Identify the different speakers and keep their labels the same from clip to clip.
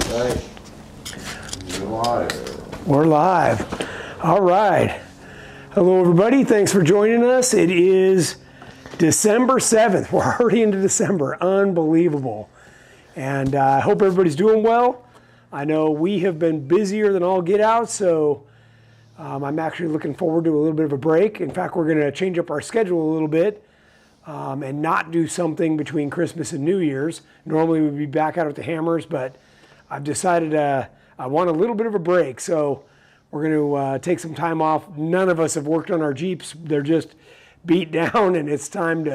Speaker 1: Right. We're live.
Speaker 2: We're live. All right. Hello, everybody. Thanks for joining us. It is December 7th. We're already into December. Unbelievable. And I hope everybody's doing well. I know we have been busier than all get out, so I'm actually looking forward to a little bit of a break. In fact, we're going to change up our schedule a little bit and not do something between Christmas and New Year's. Normally we'd be back out at the Hammers, but I've decided I want a little bit of a break, so we're going to take some time off. None of us have worked on our Jeeps. They're just beat down, and it's time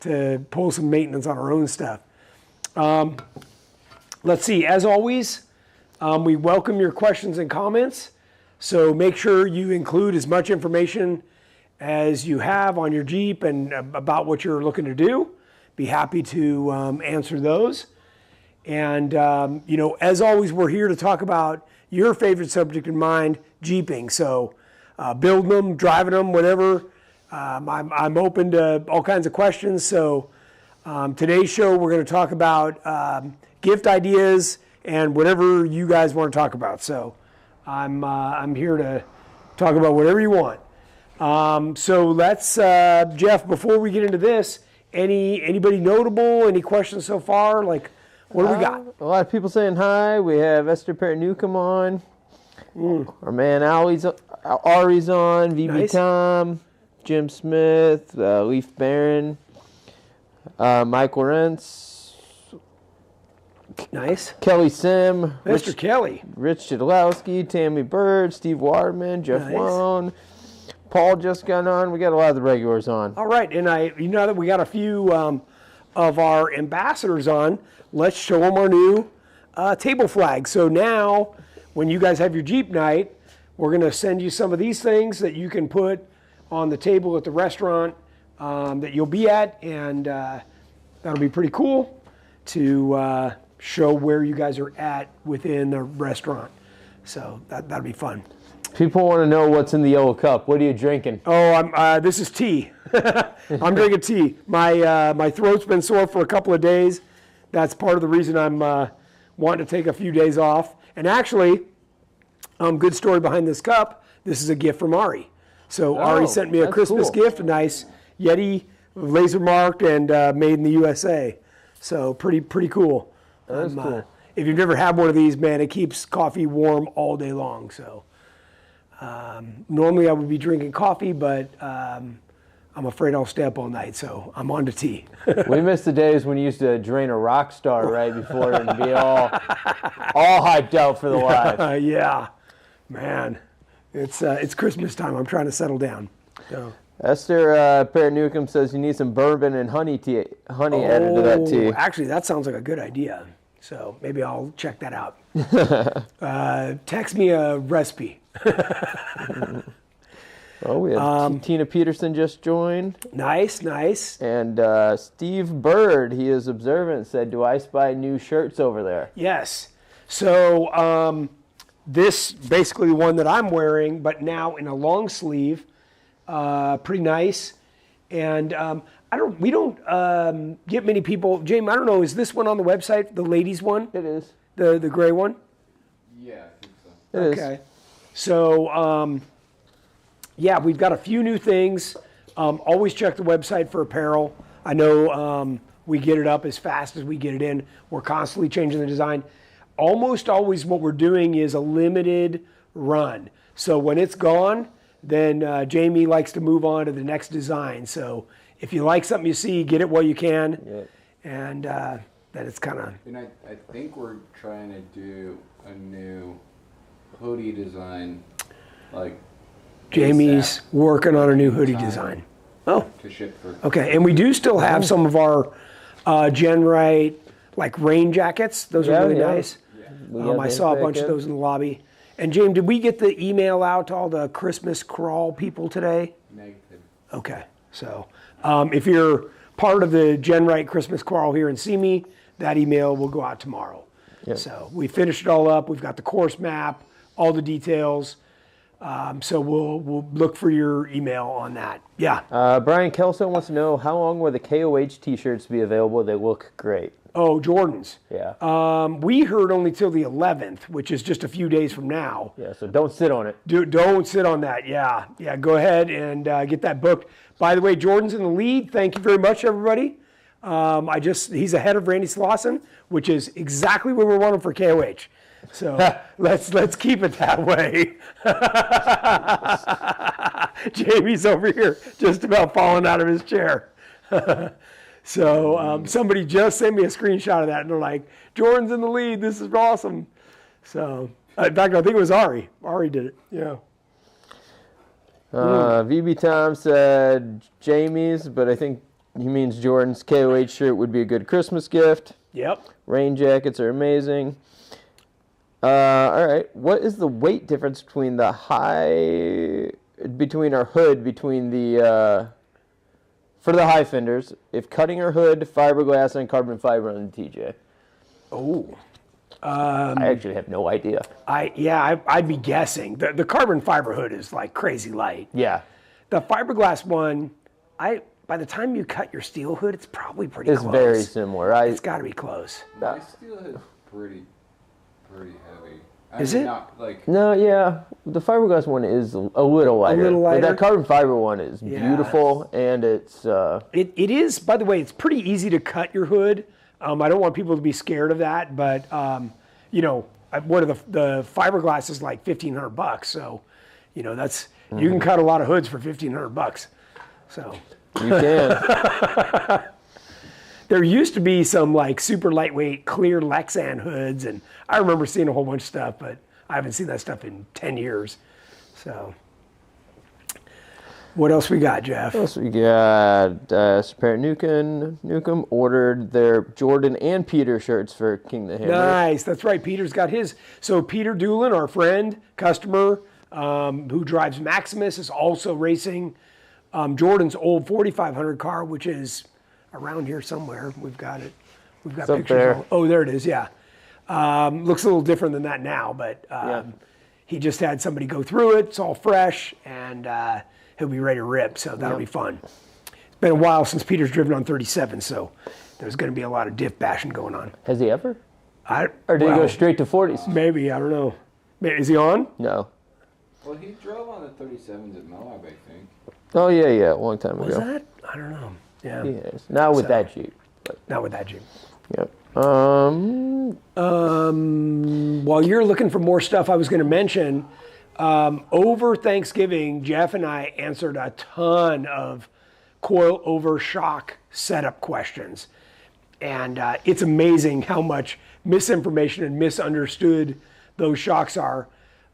Speaker 2: to pull some maintenance on our own stuff. Let's see. As always, we welcome your questions and comments, so make sure you include as much information as you have on your Jeep and about what you're looking to do. Be happy to answer those. And, as always, we're here to talk about your favorite subject in mind, Jeeping. So building them, driving them, whatever. I'm open to all kinds of questions. So today's show, we're going to talk about gift ideas and whatever you guys want to talk about. So I'm here to talk about whatever you want. So let's, Jeff, before we get into this, anybody notable, any questions so far? Like, what do we got?
Speaker 3: A lot of people saying hi. We have Esther Perry-Newcomb on. Our man Ari's on. VB
Speaker 2: Nice.
Speaker 3: Tom. Jim Smith. Leaf Barron. Mike Lawrence.
Speaker 2: Nice.
Speaker 3: Kelly Sim.
Speaker 2: Mr. Kelly.
Speaker 3: Rich Chidlowski. Tammy Bird. Steve Waterman. Jeff
Speaker 2: Nice.
Speaker 3: Wone. Paul just got on. We got a lot of the regulars on.
Speaker 2: All right. And that we got a few of our ambassadors on, let's show them our new table flag. So now, when you guys have your Jeep night, we're going to send you some of these things that you can put on the table at the restaurant that you'll be at, and that'll be pretty cool to show where you guys are at within the restaurant. So that'll be fun.
Speaker 3: People want to know what's in the yellow cup. What are you drinking?
Speaker 2: Oh, this is tea. I'm drinking tea. My throat's been sore for a couple of days. That's part of the reason I'm wanting to take a few days off. And actually, good story behind this cup. This is a gift from Ari. So Ari sent me a Christmas gift, a nice Yeti, laser marked and made in the USA. So pretty cool.
Speaker 3: That's cool.
Speaker 2: If you've never had one of these, man, it keeps coffee warm all day long. So normally I would be drinking coffee, but I'm afraid I'll stay up all night, so I'm on to tea.
Speaker 3: We miss the days when you used to drain a rock star right before and be all hyped out for the live.
Speaker 2: Yeah, man, it's Christmas time. I'm trying to settle down. So.
Speaker 3: Esther Perry-Newcomb says you need some bourbon and honey added to that tea.
Speaker 2: Actually, that sounds like a good idea. So maybe I'll check that out. Text me a recipe.
Speaker 3: Oh, we have Tina Peterson just joined.
Speaker 2: Nice.
Speaker 3: And Steve Bird, he is observant, said, do I spy new shirts over there?
Speaker 2: Yes. So this basically the one that I'm wearing, but now in a long sleeve. Pretty nice. And we don't get many people. James, I don't know, is this one on the website, the ladies one?
Speaker 3: It is.
Speaker 2: The gray one?
Speaker 1: Yeah, I think so.
Speaker 3: It is.
Speaker 2: Okay. So, yeah, we've got a few new things. Always check the website for apparel. I know we get it up as fast as we get it in. We're constantly changing the design. Almost always what we're doing is a limited run. So when it's gone, then Jamie likes to move on to the next design. So if you like something you see, get it while you can.
Speaker 3: Yep.
Speaker 2: And then it's kind of...
Speaker 1: And I think we're trying to do a new hoodie design, like...
Speaker 2: Jamie's working on a new hoodie design. Oh,
Speaker 1: to ship for.
Speaker 2: okay. And we do still have some of our GenRight, like rain jackets. Those are really nice.
Speaker 1: Yeah.
Speaker 2: I saw a bunch of those in the lobby. And James, did we get the email out to all the Christmas crawl people today?
Speaker 1: Negative.
Speaker 2: Okay. So if you're part of the GenRight Christmas crawl here in Simi, that email will go out tomorrow. Yep. So we finished it all up. We've got the course map, all the details. So we'll look for your email on that. Yeah.
Speaker 3: Brian Kelso wants to know, how long will the KOH t-shirts be available? They look great.
Speaker 2: Oh, Jordans.
Speaker 3: Yeah.
Speaker 2: We heard only till the 11th, which is just a few days from now.
Speaker 3: Yeah, so don't sit on it.
Speaker 2: Don't sit on that. Yeah. Go ahead and get that booked. By the way, Jordan's in the lead. Thank you very much, everybody. He's ahead of Randy Slauson, which is exactly what we're wanting for KOH. So let's keep it that way. Jamie's over here just about falling out of his chair. So somebody just sent me a screenshot of that, and they're like, "Jordan's in the lead. This is awesome." So in fact, I think it was Ari. Ari did it. Yeah.
Speaker 3: VB Tom said Jamie's, but I think he means Jordan's KOH shirt would be a good Christmas gift.
Speaker 2: Yep.
Speaker 3: Rain jackets are amazing. All right. What is the weight difference between our hood, for the high fenders, if cutting our hood, fiberglass, and carbon fiber on the TJ?
Speaker 2: Oh.
Speaker 3: I actually have no idea.
Speaker 2: I'd be guessing. The carbon fiber hood is like crazy light.
Speaker 3: Yeah.
Speaker 2: The fiberglass one, by the time you cut your steel hood, it's probably pretty close.
Speaker 3: It's very similar.
Speaker 2: It's got to be close.
Speaker 1: My steel hood's pretty heavy.
Speaker 2: Is it?
Speaker 1: Not like
Speaker 3: No, yeah. The fiberglass one is a little lighter.
Speaker 2: A little lighter?
Speaker 3: But that carbon fiber one is
Speaker 2: Yeah.
Speaker 3: beautiful, and it's...
Speaker 2: It is, by the way, it's pretty easy to cut your hood. I don't want people to be scared of that, but, one of the fiberglass is like $1,500. So, that's, you can cut a lot of hoods for $1,500. So...
Speaker 3: You can.
Speaker 2: There used to be some like super lightweight clear Lexan hoods, and I remember seeing a whole bunch of stuff, but I haven't seen that stuff in 10 years. So, what else we got, Jeff?
Speaker 3: What else we got? Parent Newcomb ordered their Jordan and Peter shirts for King the Hammer.
Speaker 2: Nice, that's right. Peter's got his. So Peter Doolin, our friend, customer, who drives Maximus, is also racing Jordan's old 4500 car, which is around here somewhere. We've got it. We've got
Speaker 3: It's
Speaker 2: pictures.
Speaker 3: up there.
Speaker 2: Oh, there it is. Yeah. Looks a little different than that now, but he just had somebody go through it. It's all fresh, and he'll be ready to rip. So that'll be fun. It's been a while since Peter's driven on 37, so there's going to be a lot of diff bashing going on.
Speaker 3: Has he ever?
Speaker 2: Or
Speaker 3: Or did he go straight to 40s?
Speaker 2: Maybe, I don't know. Is he on?
Speaker 3: No.
Speaker 1: Well, he drove on the 37s at Moab, I think.
Speaker 3: Oh, yeah, a long time
Speaker 2: Was
Speaker 3: ago.
Speaker 2: that? I don't know. Yeah.
Speaker 3: Yes. Not with that Jeep. But,
Speaker 2: Not with that Jeep.
Speaker 3: yep.
Speaker 2: While you're looking for more stuff, I was going to mention, over Thanksgiving, Jeff and I answered a ton of coil over shock setup questions. And it's amazing how much misinformation and misunderstood those shocks are.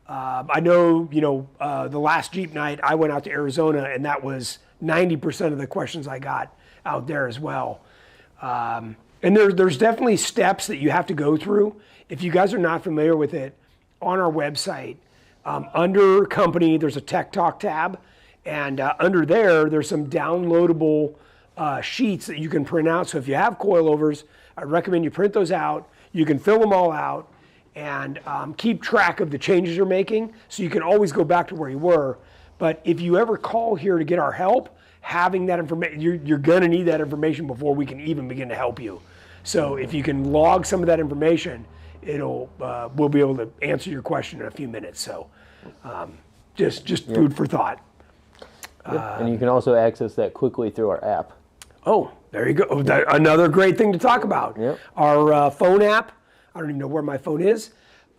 Speaker 2: I know, the last Jeep night, I went out to Arizona, and that was 90% of the questions I got out there as well. And there's definitely steps that you have to go through. If you guys are not familiar with it, on our website, under company, there's a Tech Talk tab. And under there's some downloadable sheets that you can print out. So if you have coilovers, I recommend you print those out. You can fill them all out and keep track of the changes you're making, so you can always go back to where you were. But if you ever call here to get our help, having that information, you're gonna need that information before we can even begin to help you. So if you can log some of that information, we'll be able to answer your question in a few minutes. So just food for thought.
Speaker 3: And you can also access that quickly through our app.
Speaker 2: Oh, there you go. Another great thing to talk about.
Speaker 3: Yep.
Speaker 2: Our phone app. I don't even know where my phone is.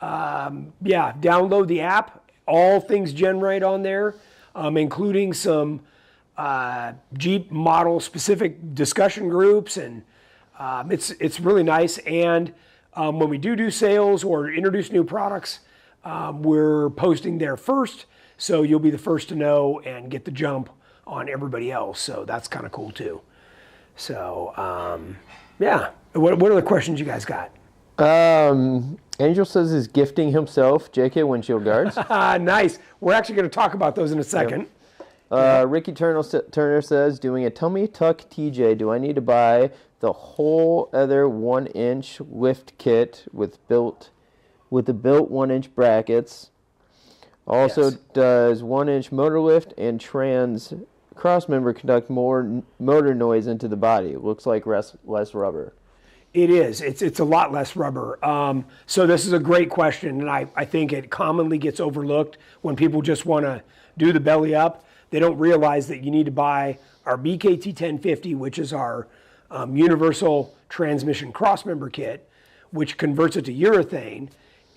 Speaker 2: Download the app. All things GenRight on there, including some Jeep model specific discussion groups, and it's really nice. And when we do sales or introduce new products, we're posting there first, so you'll be the first to know and get the jump on everybody else. So that's kind of cool too. So what other questions you guys got?
Speaker 3: Angel says he's gifting himself JK windshield guards.
Speaker 2: Nice. We're actually going to talk about those in a second.
Speaker 3: Ricky Turner says, doing a tummy tuck TJ, do I need to buy the whole other 1-inch lift kit with the built 1-inch brackets? Also,
Speaker 2: Yes.
Speaker 3: does 1-inch motor lift and trans crossmember conduct more motor noise into the body? It looks like less rubber.
Speaker 2: It is. It's a lot less rubber. So this is a great question, and I think it commonly gets overlooked when people just want to do the belly up. They don't realize that you need to buy our BKT 1050, which is our universal transmission crossmember kit, which converts it to urethane,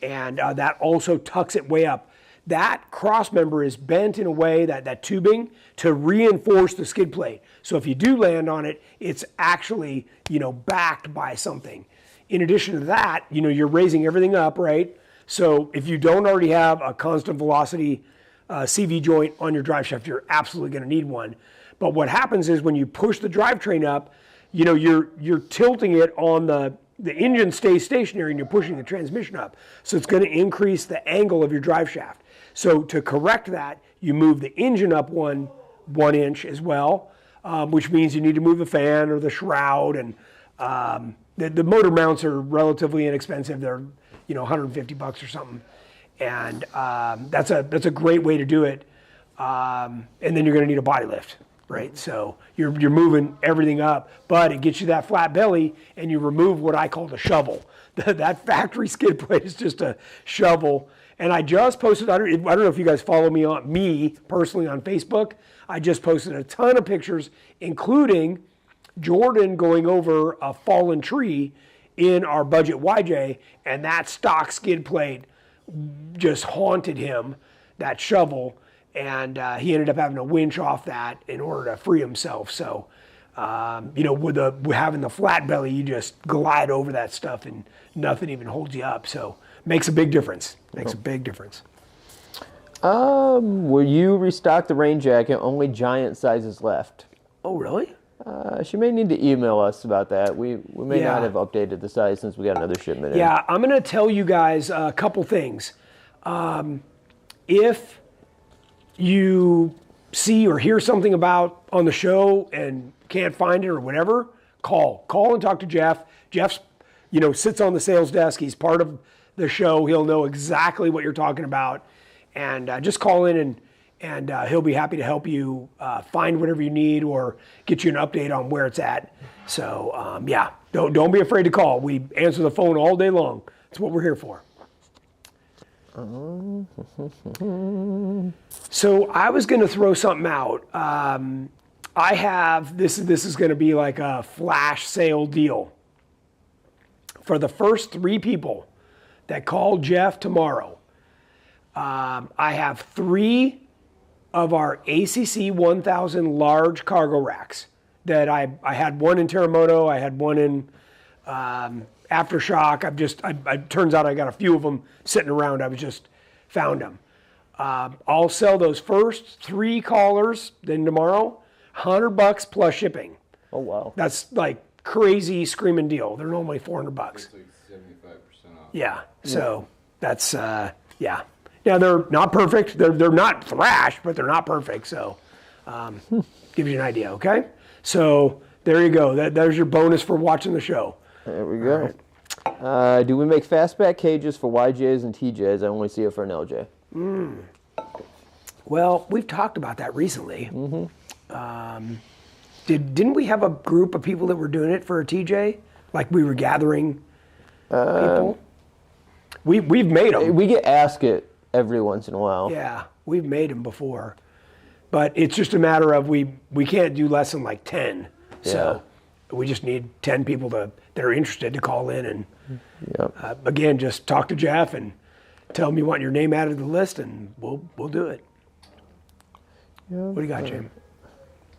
Speaker 2: and that also tucks it way up. That crossmember is bent in a way, that tubing, to reinforce the skid plate. So if you do land on it, it's actually, backed by something. In addition to that, you're raising everything up, right? So if you don't already have a constant velocity CV joint on your drive shaft, you're absolutely going to need one. But what happens is when you push the drivetrain up, you're tilting it on the engine stays stationary and you're pushing the transmission up. So it's going to increase the angle of your drive shaft. So to correct that, you move the engine up one inch as well, which means you need to move the fan or the shroud. And the motor mounts are relatively inexpensive. They're $150 or something. And that's a great way to do it. And then you're going to need a body lift, right? So you're moving everything up, but it gets you that flat belly, and you remove what I call the shovel. That factory skid plate is just a shovel. And I just posted, I don't know if you guys follow me personally on Facebook. I just posted a ton of pictures, including Jordan going over a fallen tree in our budget YJ, and that stock skid plate just haunted him, that shovel, and he ended up having to winch off that in order to free himself. So, with having the flat belly, you just glide over that stuff and nothing even holds you up. So, makes a big difference. Makes a big difference.
Speaker 3: Will you restock the rain jacket? Only giant sizes left.
Speaker 2: Oh, really?
Speaker 3: She may need to email us about that. We may
Speaker 2: Yeah.
Speaker 3: not have updated the size since we got another shipment in.
Speaker 2: Yeah, I'm going to tell you guys a couple things. If you see or hear something about on the show and can't find it or whatever, call and talk to Jeff. Jeff's, sits on the sales desk. He's part of the show. He'll know exactly what you're talking about, and just call in and he'll be happy to help you find whatever you need or get you an update on where it's at. So yeah, don't be afraid to call. We answer the phone all day long. That's what we're here for. So I was going to throw something out. I have this is going to be like a flash sale deal. For the first 3 people that call Jeff tomorrow, I have 3 of our ACC 1000 large cargo racks that I had one in Terremoto, I had one in Aftershock. Turns out I got a few of them sitting around. I was just found them. I'll sell those first 3 callers. Then tomorrow, $100 plus shipping.
Speaker 3: Oh wow.
Speaker 2: That's like crazy screaming deal. They're normally $400.
Speaker 1: It's like 75% off.
Speaker 2: Yeah. So that's yeah. Now they're not perfect. They're not thrash, but they're not perfect. So give you an idea. Okay. So there you go. There's your bonus for watching the show.
Speaker 3: There we go. Do we make fastback cages for YJs and TJs? I only see it for an LJ.
Speaker 2: Well, we've talked about that recently. Didn't we have a group of people that were doing it for a TJ? Like we were gathering people? We've made them.
Speaker 3: We get asked it every once in a while.
Speaker 2: Yeah, we've made them before. But it's just a matter of we can't do less than like 10. So we just need 10 people that are interested to call in. And again, just talk to Jeff and tell him you want your name added to the list, and we'll do it. What do you got, Jim?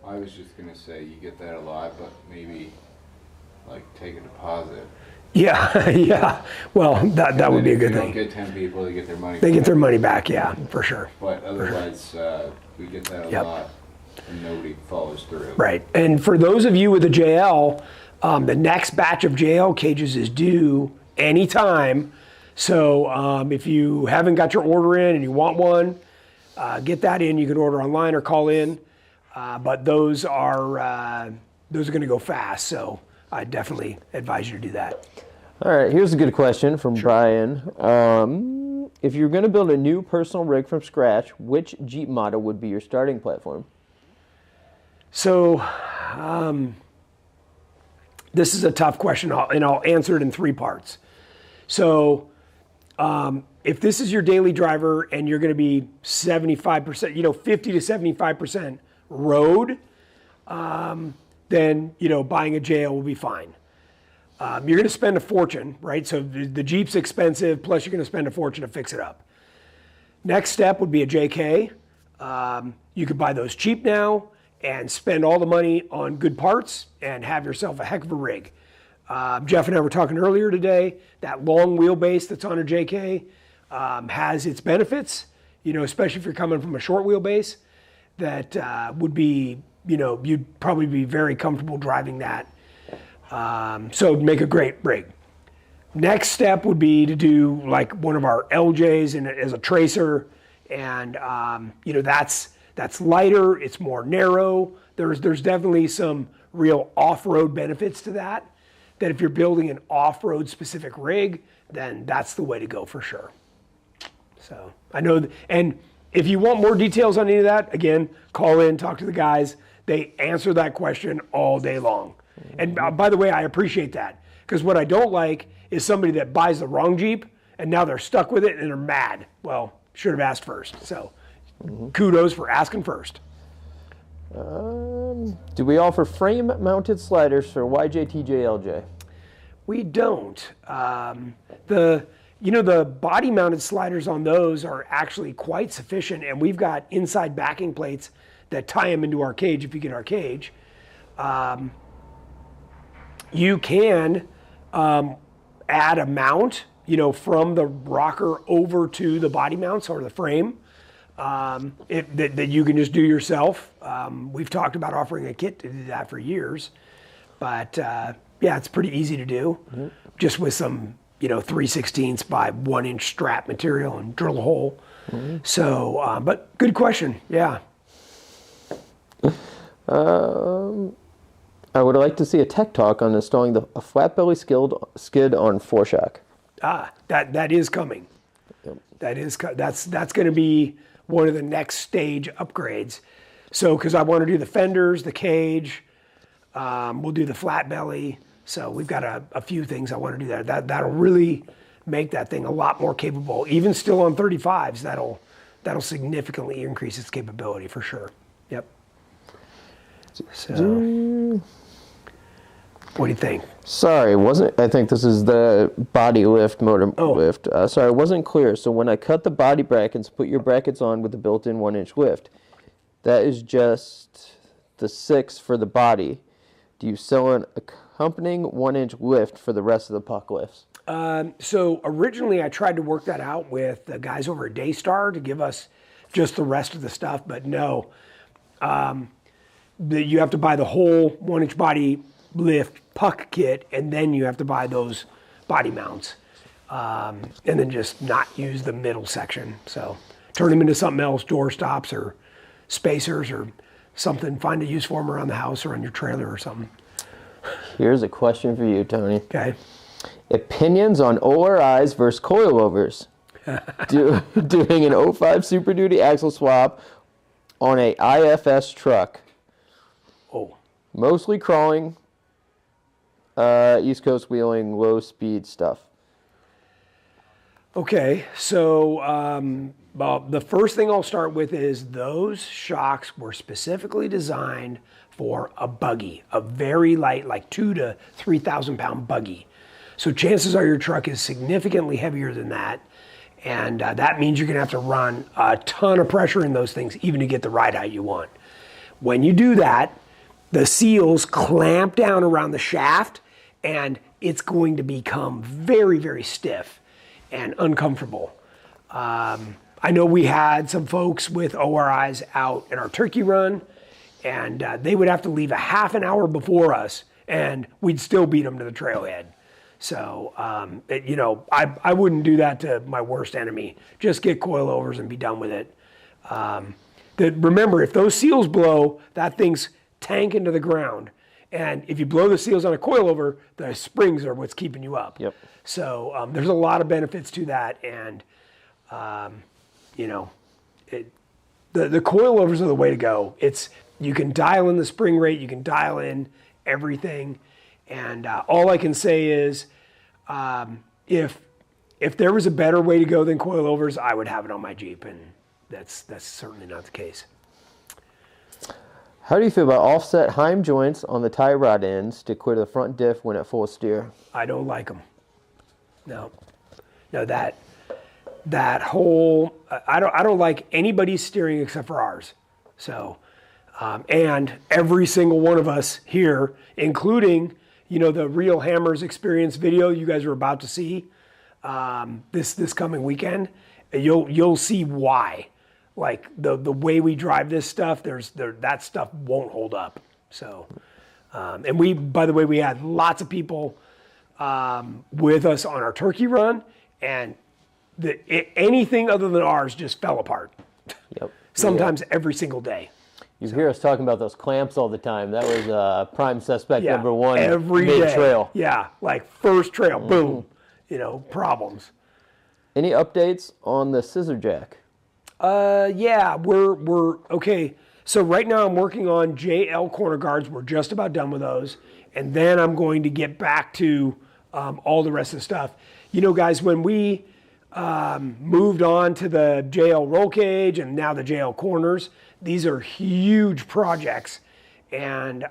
Speaker 1: I was just gonna say you get that a lot, but maybe like take a deposit.
Speaker 2: Yeah, yeah. Well, that would be a good
Speaker 1: If
Speaker 2: thing.
Speaker 1: you don't get 10 people, they get their money.
Speaker 2: They
Speaker 1: back.
Speaker 2: get their money back, yeah, for sure.
Speaker 1: But otherwise, we get that a lot, and nobody follows through.
Speaker 2: Right. And for those of you with the JL, the next batch of JL cages is due anytime. So if you haven't got your order in and you want one, get that in. You can order online or call in. But those are going to go fast. So I definitely advise you to do that.
Speaker 3: All right, here's a good question from Brian. If you're going to build a new personal rig from scratch, which Jeep model would be your starting platform?
Speaker 2: So, this is a tough question, and I'll answer it in 3 parts. So, if this is your daily driver and you're going to be 75%, 50 to 75% road, then, buying a JL will be fine. You're going to spend a fortune, right? So the Jeep's expensive, plus you're going to spend a fortune to fix it up. Next step would be a JK. You could buy those cheap now and spend all the money on good parts and have yourself a heck of a rig. Jeff and I were talking earlier today, that long wheelbase that's on a JK has its benefits, especially if you're coming from a short wheelbase, that would be, you'd probably be very comfortable driving that. So it'd make a great rig. Next step would be to do like one of our LJs as a tracer, and that's lighter, it's more narrow. There's definitely some real off-road benefits to that if you're building an off-road specific rig, then that's the way to go for sure. So I know, and if you want more details on any of that, again, call in, talk to the guys. They answer that question all day long. And by the way, I appreciate that, because what I don't like is somebody that buys the wrong Jeep and now they're stuck with it and they're mad. Well, should have asked first. So kudos for asking first.
Speaker 3: Do we offer frame-mounted sliders for YJTJLJ?
Speaker 2: We don't. The body-mounted sliders on those are actually quite sufficient, and we've got inside backing plates that tie them into our cage if you get our cage. You can add a mount, from the rocker over to the body mounts or the frame that you can just do yourself. We've talked about offering a kit to do that for years, but it's pretty easy to do, just with some 3/16 by 1 inch strap material and drill a hole. So, but good question, yeah.
Speaker 3: I would like to see a tech talk on installing a flat belly skid on foreshock.
Speaker 2: That is coming.
Speaker 3: Yep.
Speaker 2: That's going to be one of the next stage upgrades. So, because I want to do the fenders, the cage, we'll do the flat belly. So we've got a few things I want to do there. That'll really make that thing a lot more capable. Even still on 35s, that'll significantly increase its capability for sure. Yep. So, what do you think?
Speaker 3: Sorry, I think this is the body lift, motor lift. Sorry, it wasn't clear. So when I cut the body brackets, put your brackets on with the built-in 1 inch lift, that is just the 6 for the body. Do you sell an accompanying 1 inch lift for the rest of the puck lifts?
Speaker 2: So originally I tried to work that out with the guys over at Daystar to give us just the rest of the stuff, but no. You have to buy the whole 1 inch body lift puck kit, and then you have to buy those body mounts, and then just not use the middle section. So turn them into something else, door stops or spacers or something. Find a use for them around the house or on your trailer or something.
Speaker 3: Here's a question for you, Tony.
Speaker 2: Okay.
Speaker 3: Opinions on ORIs versus coilovers. Doing an 05 Super Duty axle swap on a IFS truck.
Speaker 2: Oh.
Speaker 3: Mostly crawling, East Coast wheeling, low speed stuff.
Speaker 2: Okay, so the first thing I'll start with is those shocks were specifically designed for a buggy, a very light, like 2,000 to 3,000 pound buggy. So chances are your truck is significantly heavier than that, and that means you're gonna have to run a ton of pressure in those things even to get the ride height you want. When you do that, the seals clamp down around the shaft, and it's going to become very, very stiff and uncomfortable. I know we had some folks with ORIs out in our turkey run, and they would have to leave a half an hour before us, and we'd still beat them to the trailhead. So, I wouldn't do that to my worst enemy. Just get coilovers and be done with it. Remember, if those seals blow, that thing's tank into the ground. And if you blow the seals on a coilover, the springs are what's keeping you up.
Speaker 3: Yep.
Speaker 2: So there's a lot of benefits to that. And You know, the coilovers are the way to go. You can dial in the spring rate, you can dial in everything, and all I can say is, if there was a better way to go than coilovers, I would have it on my Jeep, and that's certainly not the case.
Speaker 3: How do you feel about offset Heim joints on the tie rod ends to clear the front diff when at full steer?
Speaker 2: I don't like them. No, that whole I don't like anybody's steering except for ours. So, and every single one of us here, including the Real Hammers Experience video you guys are about to see this coming weekend, you'll see why. Like the way we drive this stuff, that stuff won't hold up. So, and by the way, we had lots of people with us on our turkey run, and anything other than ours just fell apart.
Speaker 3: Yep.
Speaker 2: Sometimes every single day.
Speaker 3: You hear us talking about those clamps all the time. That was prime suspect number one
Speaker 2: every
Speaker 3: mid-trail.
Speaker 2: Day. Yeah, like first trail, boom, problems.
Speaker 3: Any updates on the scissor jack?
Speaker 2: Yeah, we're okay. So right now I'm working on JL corner guards. We're just about done with those. And then I'm going to get back to all the rest of the stuff. Guys, when we moved on to the JL roll cage and now the JL corners, these are huge projects. And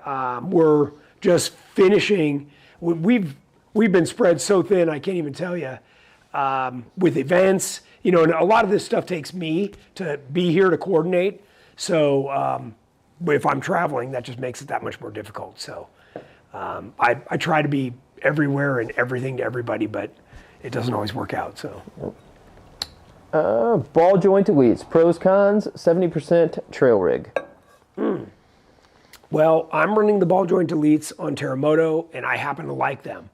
Speaker 2: we're just finishing. We've been spread so thin, I can't even tell you, with events. And a lot of this stuff takes me to be here to coordinate. So if I'm traveling, that just makes it that much more difficult. So I try to be everywhere and everything to everybody, but it doesn't always work out. So
Speaker 3: ball joint elites, pros, cons, 70% trail rig.
Speaker 2: Well, I'm running the ball joint elites on Terremoto, and I happen to like them.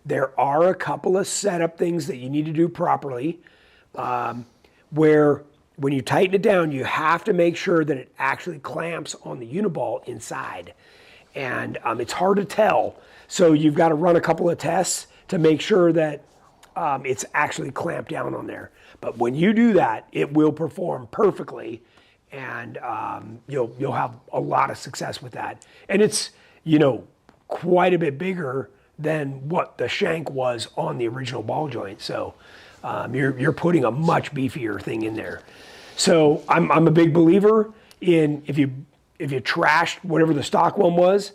Speaker 2: There are a couple of setup things that you need to do properly. Where when you tighten it down, you have to make sure that it actually clamps on the uniball inside. And it's hard to tell. So you've got to run a couple of tests to make sure that it's actually clamped down on there. But when you do that, it will perform perfectly, and you'll have a lot of success with that. And it's, quite a bit bigger than what the shank was on the original ball joint. So you're putting a much beefier thing in there. So I'm a big believer in if you trashed whatever the stock one was,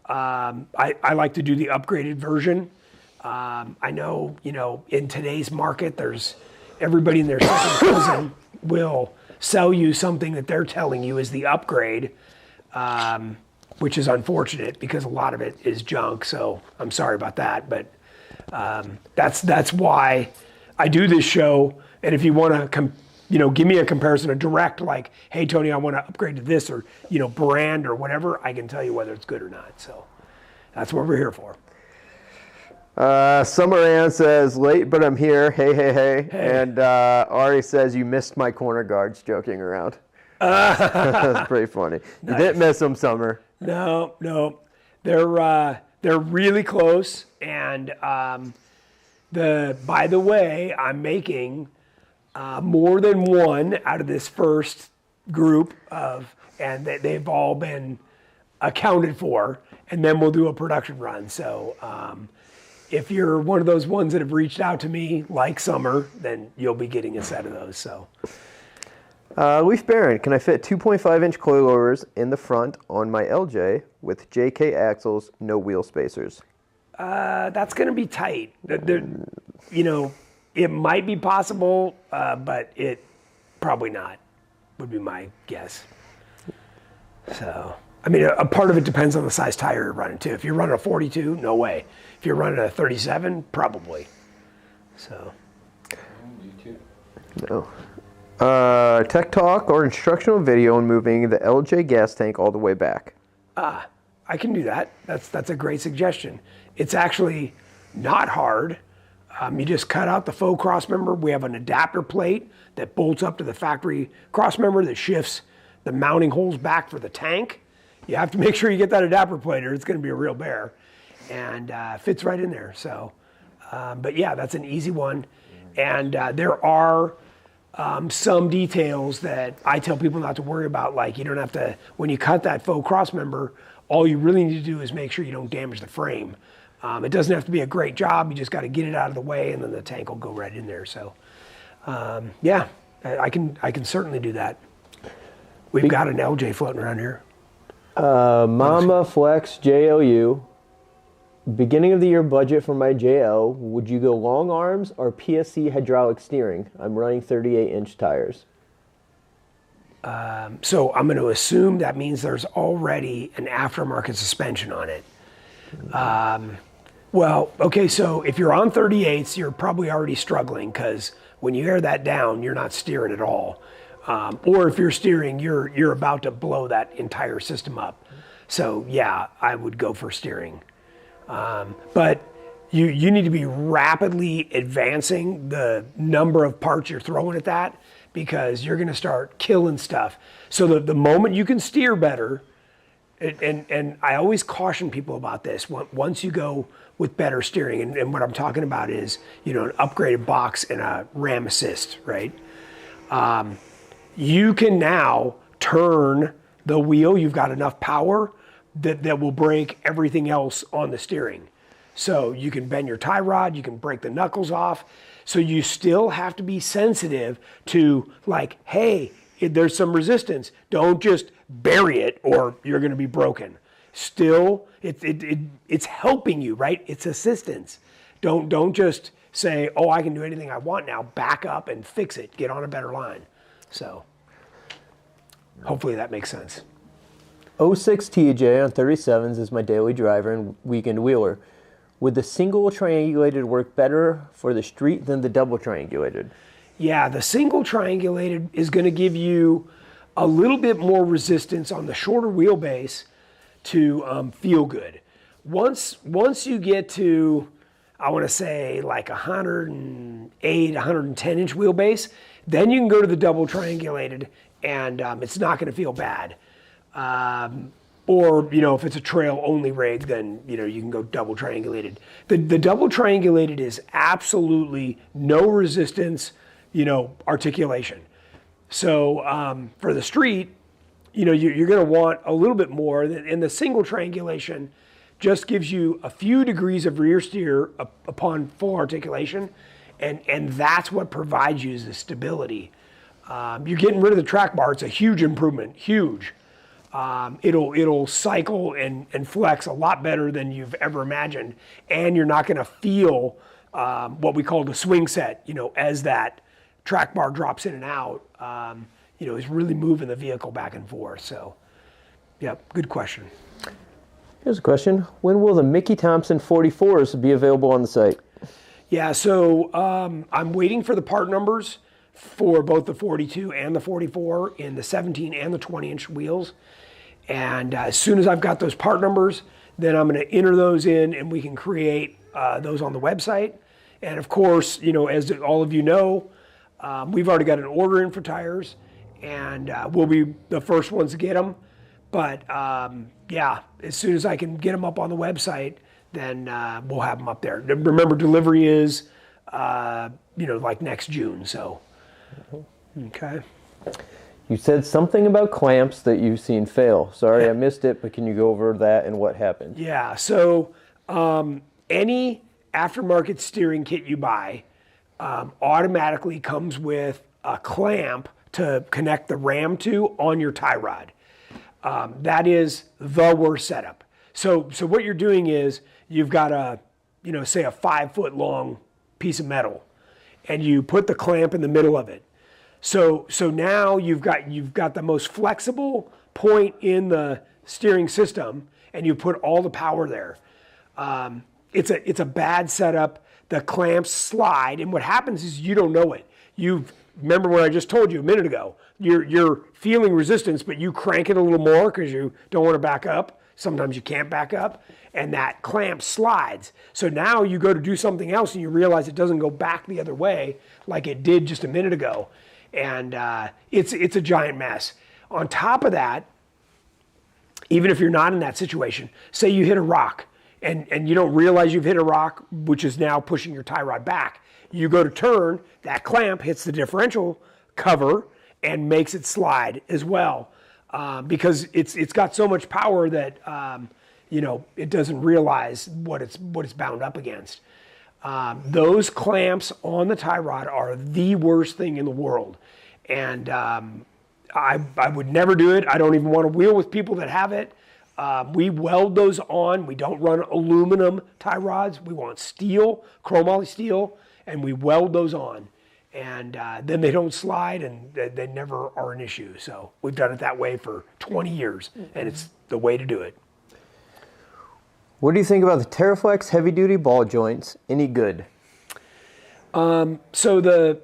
Speaker 2: I like to do the upgraded version. I know, in today's market, there's everybody and their second cousin will sell you something that they're telling you is the upgrade, which is unfortunate because a lot of it is junk. So I'm sorry about that, but that's why I do this show. And if you want to, give me a comparison, a direct, like, hey, Tony, I want to upgrade to this, or, brand or whatever, I can tell you whether it's good or not. So that's what we're here for.
Speaker 3: Summer Ann says, late, but I'm here. Hey, hey, hey. And Ari says, you missed my corner guards, joking around. That's pretty funny. You didn't miss them, Summer.
Speaker 2: No. They're really close. And by the way, I'm making more than one out of this first group and they've all been accounted for. And then we'll do a production run. So if you're one of those ones that have reached out to me, like Summer, then you'll be getting a set of those. So.
Speaker 3: Leaf Baron, can I fit 2.5-inch coilovers in the front on my LJ with JK axles, no wheel spacers?
Speaker 2: That's going to be tight. It might be possible, but it probably not, would be my guess. So, a part of it depends on the size tire you're running too. If you're running a 42, no way. If you're running a 37, probably. So.
Speaker 3: No. Tech talk or instructional video on moving the LJ gas tank all the way back.
Speaker 2: I can do that. That's a great suggestion. It's actually not hard. You just cut out the faux cross member. We have an adapter plate that bolts up to the factory cross member that shifts the mounting holes back for the tank. You have to make sure you get that adapter plate or it's going to be a real bear, and fits right in there. So, but yeah, that's an easy one. And there are some details that I tell people not to worry about, like you don't have to, when you cut that faux cross member, all you really need to do is make sure you don't damage the frame. It doesn't have to be a great job, you just got to get it out of the way and then the tank will go right in there. So yeah, I can certainly do that. We've got an LJ floating around here.
Speaker 3: Mama Flex JLU. Beginning of the year budget for my JL, would you go long arms or PSC hydraulic steering? I'm running 38-inch tires.
Speaker 2: So I'm going to assume that means there's already an aftermarket suspension on it. Well, okay, so if you're on 38s, you're probably already struggling because when you air that down, you're not steering at all. Or if you're steering, you're about to blow that entire system up. So yeah, I would go for steering. But you need to be rapidly advancing the number of parts you're throwing at that because you're going to start killing stuff. So the moment you can steer better, and I always caution people about this, once you go with better steering, and what I'm talking about is, an upgraded box and a ram assist, right? You can now turn the wheel, you've got enough power that will break everything else on the steering. So you can bend your tie rod, you can break the knuckles off. So you still have to be sensitive to like, hey, there's some resistance. Don't just bury it or you're gonna be broken. Still, it's helping you, right? It's assistance. Don't just say, oh, I can do anything I want now. Back up and fix it, get on a better line. So hopefully that makes sense.
Speaker 3: 06 TJ on 37s is my daily driver and weekend wheeler. Would the single triangulated work better for the street than the double triangulated?
Speaker 2: Yeah, the single triangulated is going to give you a little bit more resistance on the shorter wheelbase to feel good. Once you get to, I want to say like 108, 110 inch wheelbase, then you can go to the double triangulated and it's not going to feel bad. Or, if it's a trail only rig, then, you can go double triangulated. The double triangulated is absolutely no resistance, articulation. So for the street, you're going to want a little bit more. And the single triangulation just gives you a few degrees of rear steer upon full articulation. And that's what provides you the stability. You're getting rid of the track bar. It's a huge improvement, huge. It'll cycle and flex a lot better than you've ever imagined, and you're not going to feel what we call the swing set. As that track bar drops in and out, is really moving the vehicle back and forth. So, yeah, good question.
Speaker 3: Here's a question: when will the Mickey Thompson 44s be available on the site?
Speaker 2: Yeah, so I'm waiting for the part numbers for both the 42 and the 44 in the 17 and the 20-inch wheels. And as soon as I've got those part numbers, then I'm going to enter those in and we can create those on the website. And of course, as all of you know, we've already got an order in for tires and we'll be the first ones to get them. But yeah, as soon as I can get them up on the website, then we'll have them up there. Remember, delivery is, like next June, so. Okay.
Speaker 3: You said something about clamps that you've seen fail. Sorry, I missed it, but can you go over that and what happened?
Speaker 2: Yeah, so any aftermarket steering kit you buy automatically comes with a clamp to connect the ram to on your tie rod. That is the worst setup. So what you're doing is you've got a, say a 5 foot long piece of metal and you put the clamp in the middle of it. So now you've got the most flexible point in the steering system and you put all the power there. It's a bad setup. The clamps slide and what happens is you don't know it. Remember what I just told you a minute ago. You're feeling resistance, but you crank it a little more because you don't want to back up. Sometimes you can't back up and that clamp slides. So now you go to do something else and you realize it doesn't go back the other way like it did just a minute ago. And it's a giant mess. On top of that, even if you're not in that situation, say you hit a rock and you don't realize you've hit a rock, which is now pushing your tie rod back. You go to turn, that clamp hits the differential cover and makes it slide as well, because it's got so much power that it doesn't realize what it's bound up against. Those clamps on the tie rod are the worst thing in the world, and I would never do it. I don't even want to wheel with people that have it. We weld those on. We don't run aluminum tie rods. We want steel, chromoly steel, and we weld those on. And then they don't slide, and they never are an issue. So we've done it that way for 20 years, and it's the way to do it.
Speaker 3: What do you think about the Terraflex heavy-duty ball joints? Any good?
Speaker 2: So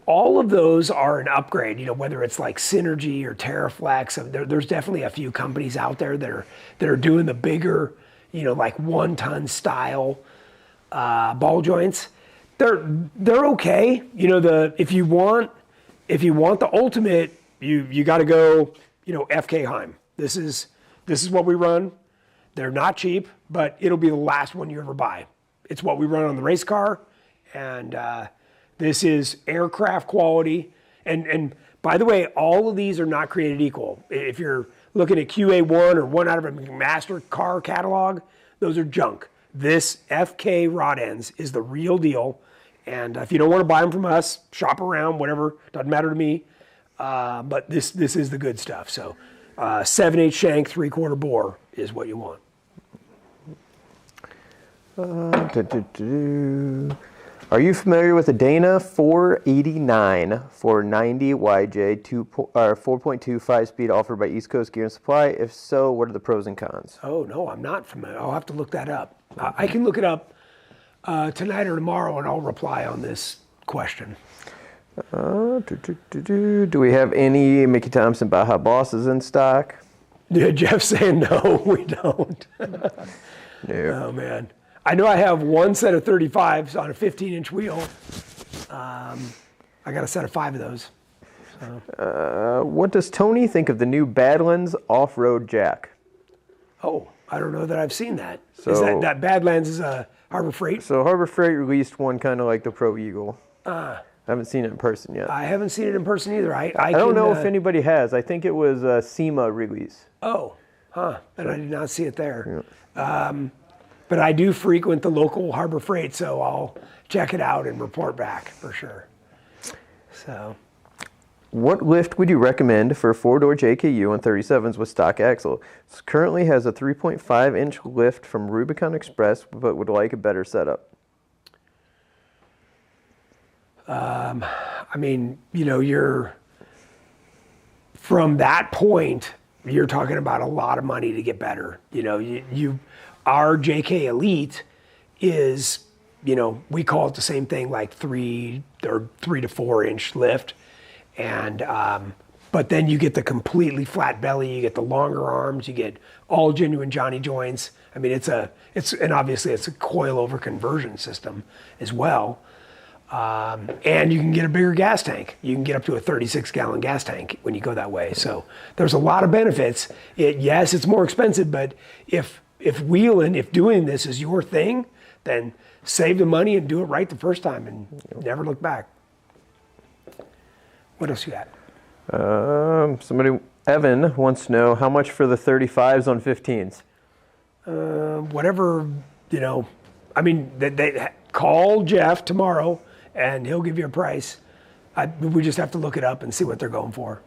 Speaker 2: all of those are an upgrade, whether it's like Synergy or Terraflex. There's definitely a few companies out there that are doing the bigger, like 1-ton style ball joints. They're okay. If you want the ultimate, you got to go, FK Heim. This is what we run. They're not cheap, but it'll be the last one you ever buy. It's what we run on the race car, and this is aircraft quality. And by the way, all of these are not created equal. If you're looking at QA1 or one out of a master car catalog, those are junk. This FK rod ends is the real deal. And if you don't want to buy them from us, shop around, whatever, doesn't matter to me. But this is the good stuff. So 7/8 shank, 3/4 bore is what you want.
Speaker 3: Are you familiar with the Dana 489 490 YJ 4.2 5-speed offered by East Coast Gear and Supply? If so, what are the pros and cons?
Speaker 2: Oh, no, I'm not familiar. I'll have to look that up. I can look it up tonight or tomorrow, and I'll reply on this question.
Speaker 3: Do we have any Mickey Thompson Baja Bosses in stock?
Speaker 2: Yeah, Jeff's saying no, we don't.
Speaker 3: No.
Speaker 2: Oh, man. I know I have one set of 35s on a 15-inch wheel. I got a set of 5 of those. So.
Speaker 3: What does Tony think of the new Badlands off-road jack?
Speaker 2: Oh, I don't know that I've seen that.
Speaker 3: So,
Speaker 2: is that Badlands is a Harbor Freight?
Speaker 3: So Harbor Freight released one kind of like the Pro Eagle. I haven't seen it in person yet.
Speaker 2: I haven't seen it in person either. I
Speaker 3: don't know if anybody has. I think it was a SEMA release.
Speaker 2: Oh, huh. And I did not see it there. Yeah. But I do frequent the local Harbor Freight, so I'll check it out and report back for sure. So,
Speaker 3: what lift would you recommend for a 4-door JKU on 37s with stock axle? It currently has a 3.5-inch lift from Rubicon Express, but would like a better setup.
Speaker 2: I mean, you're from that point, you're talking about a lot of money to get better. Our JK Elite is, we call it the same thing, like 3 to 4 inch lift. And, but then you get the completely flat belly, you get the longer arms, you get all genuine Johnny joints. I mean, and obviously it's a coilover conversion system as well. And you can get a bigger gas tank. You can get up to a 36-gallon gas tank when you go that way. So there's a lot of benefits. Yes, it's more expensive, but if doing this is your thing, then save the money and do it right the first time and never look back. What else you got?
Speaker 3: Evan wants to know how much for the 35s on 15s.
Speaker 2: Whatever, I mean, they call Jeff tomorrow and he'll give you a price. We just have to look it up and see what they're going for.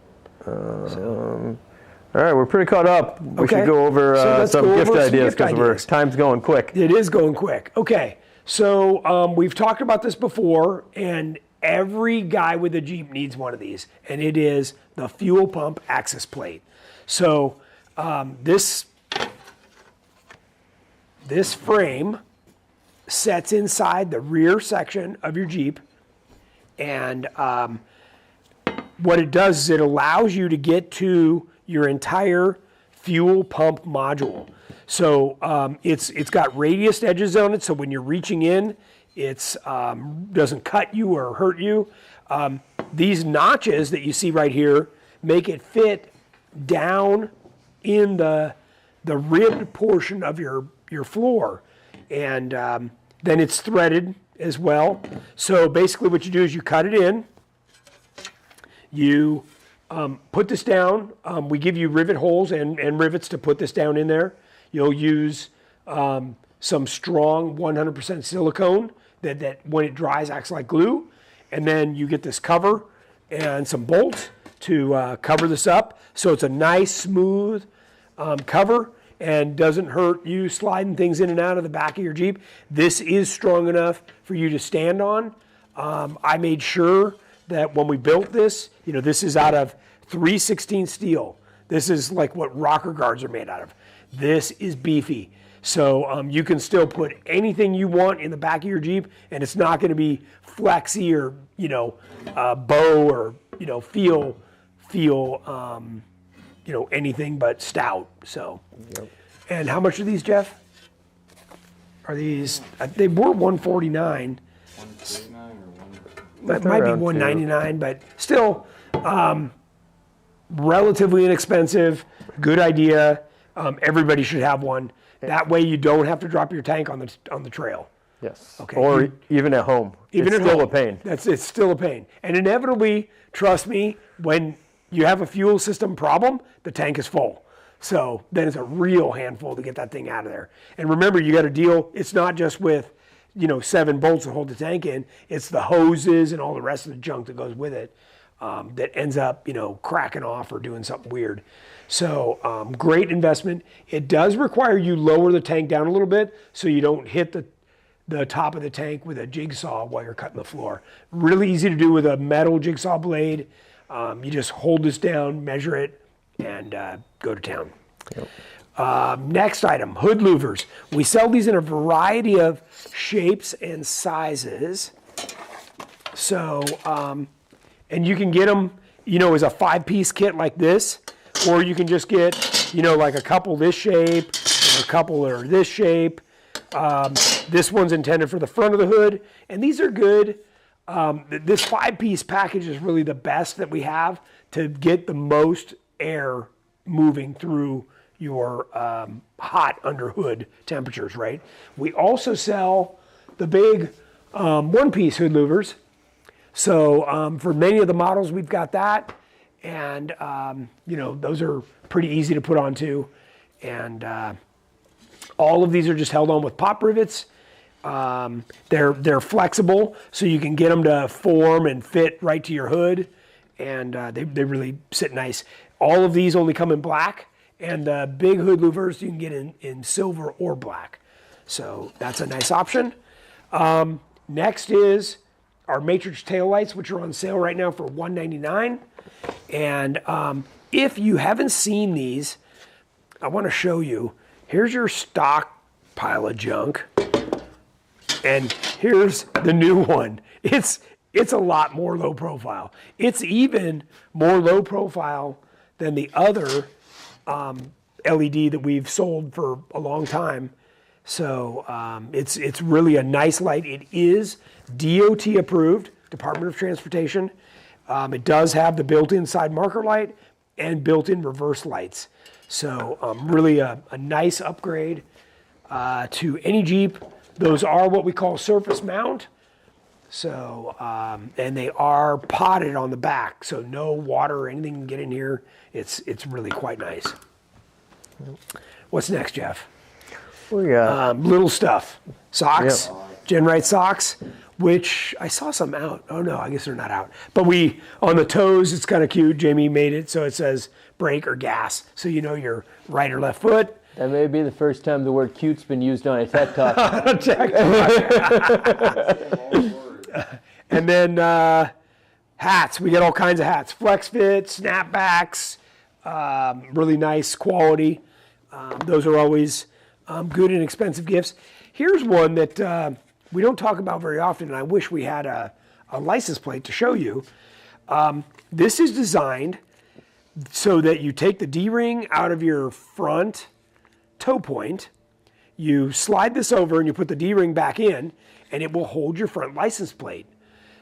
Speaker 3: All right, we're pretty caught up. We should go over some gift ideas because time's going quick.
Speaker 2: It is going quick. Okay, so we've talked about this before, and every guy with a Jeep needs one of these, and it is the fuel pump access plate. So this frame sets inside the rear section of your Jeep, and what it does is it allows you to get to your entire fuel pump module. So it's got radiused edges on it, so when you're reaching in, it doesn't cut you or hurt you. These notches that you see right here make it fit down in the ribbed portion of your floor. And Then it's threaded as well. So basically what you do is you cut it in, you put this down. We give you rivet holes and rivets to put this down in there. You'll use some strong 100% silicone that when it dries acts like glue. And then you get this cover and some bolts to cover this up. So it's a nice smooth cover and doesn't hurt you sliding things in and out of the back of your Jeep. This is strong enough for you to stand on. I made sure that when we built this, this is out of 3/16 steel. This is like what rocker guards are made out of. This is beefy. So you can still put anything you want in the back of your Jeep, and it's not going to be flexy or bow or feel anything but stout. So, yep. And how much are these, Jeff? Are these? They were 149.
Speaker 1: 149 or
Speaker 2: That might be 199, but still relatively inexpensive. Good idea. Everybody should have one. That way you don't have to drop your tank on the trail.
Speaker 3: Yes.
Speaker 2: Okay.
Speaker 3: Or even at home. It's still a pain.
Speaker 2: It's still a pain. And inevitably, trust me, when you have a fuel system problem, the tank is full. So then it's a real handful to get that thing out of there. And remember, you got to deal, it's not just with, 7 bolts that hold the tank in, it's the hoses and all the rest of the junk that goes with it that ends up, cracking off or doing something weird. So great investment. It does require you lower the tank down a little bit so you don't hit the top of the tank with a jigsaw while you're cutting the floor. Really easy to do with a metal jigsaw blade. You just hold this down, measure it, and go to town. Yep. Next item, hood louvers. We sell these in a variety of shapes and sizes. So, and you can get them, as a 5-piece kit like this, or you can just get, like a couple this shape, or a couple are this shape. This one's intended for the front of the hood, and these are good. This 5-piece package is really the best that we have to get the most air moving through your hot under hood temperatures, right? We also sell the big 1-piece hood louvers. So for many of the models, we've got that. And, those are pretty easy to put on too. And all of these are just held on with pop rivets. They're flexible, so you can get them to form and fit right to your hood. And they really sit nice. All of these only come in black. And the big hood louvers you can get in silver or black. So that's a nice option. Next is our matrix taillights, which are on sale right now for $199. And if you haven't seen these, I want to show you. Here's your stock pile of junk. And here's the new one. It's a lot more low profile. It's even more low profile than the other LED that we've sold for a long time. So it's really a nice light. It is DOT approved, Department of Transportation. It does have the built-in side marker light and built-in reverse lights. So really a nice upgrade to any Jeep. Those are what we call surface mount. So, and they are potted on the back, so no water or anything can get in here. It's really quite nice. What's next, Jeff?
Speaker 3: We got
Speaker 2: little stuff. Socks,
Speaker 3: Yep.
Speaker 2: GenRight socks, which I saw some out. Oh no, I guess they're not out. But on the toes, it's kind of cute. Jamie made it so it says brake or gas, so you know your right or left foot.
Speaker 3: That may be the first time the word cute's been used on a tech talk.
Speaker 2: And then hats. We get all kinds of hats. Flex fit, snapbacks, really nice quality. Those are always good and expensive gifts. Here's one that we don't talk about very often, and I wish we had a license plate to show you. This is designed so that you take the D-ring out of your front toe point, you slide this over and you put the D-ring back in, and it will hold your front license plate.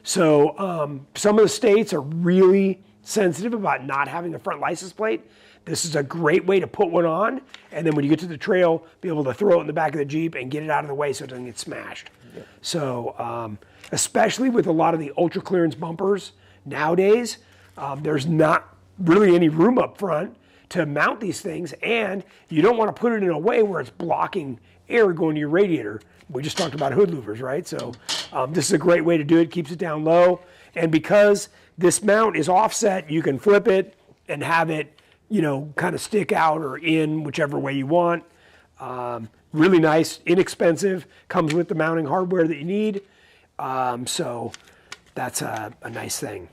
Speaker 2: So some of the states are really sensitive about not having a front license plate. this is a great way to put one on, and then when you get to the trail, be able to throw it in the back of the Jeep and get it out of the way so it doesn't get smashed. Yep. So, especially with a lot of the ultra clearance bumpers nowadays, there's not really any room up front to mount these things, and you don't want to put it in a way where it's blocking air going to your radiator. We just talked about hood louvers, right? So this is a great way to do it, keeps it down low, and because this mount is offset, you can flip it and have it, kind of stick out or in whichever way you want. Really nice, inexpensive, comes with the mounting hardware that you need. So that's a nice thing.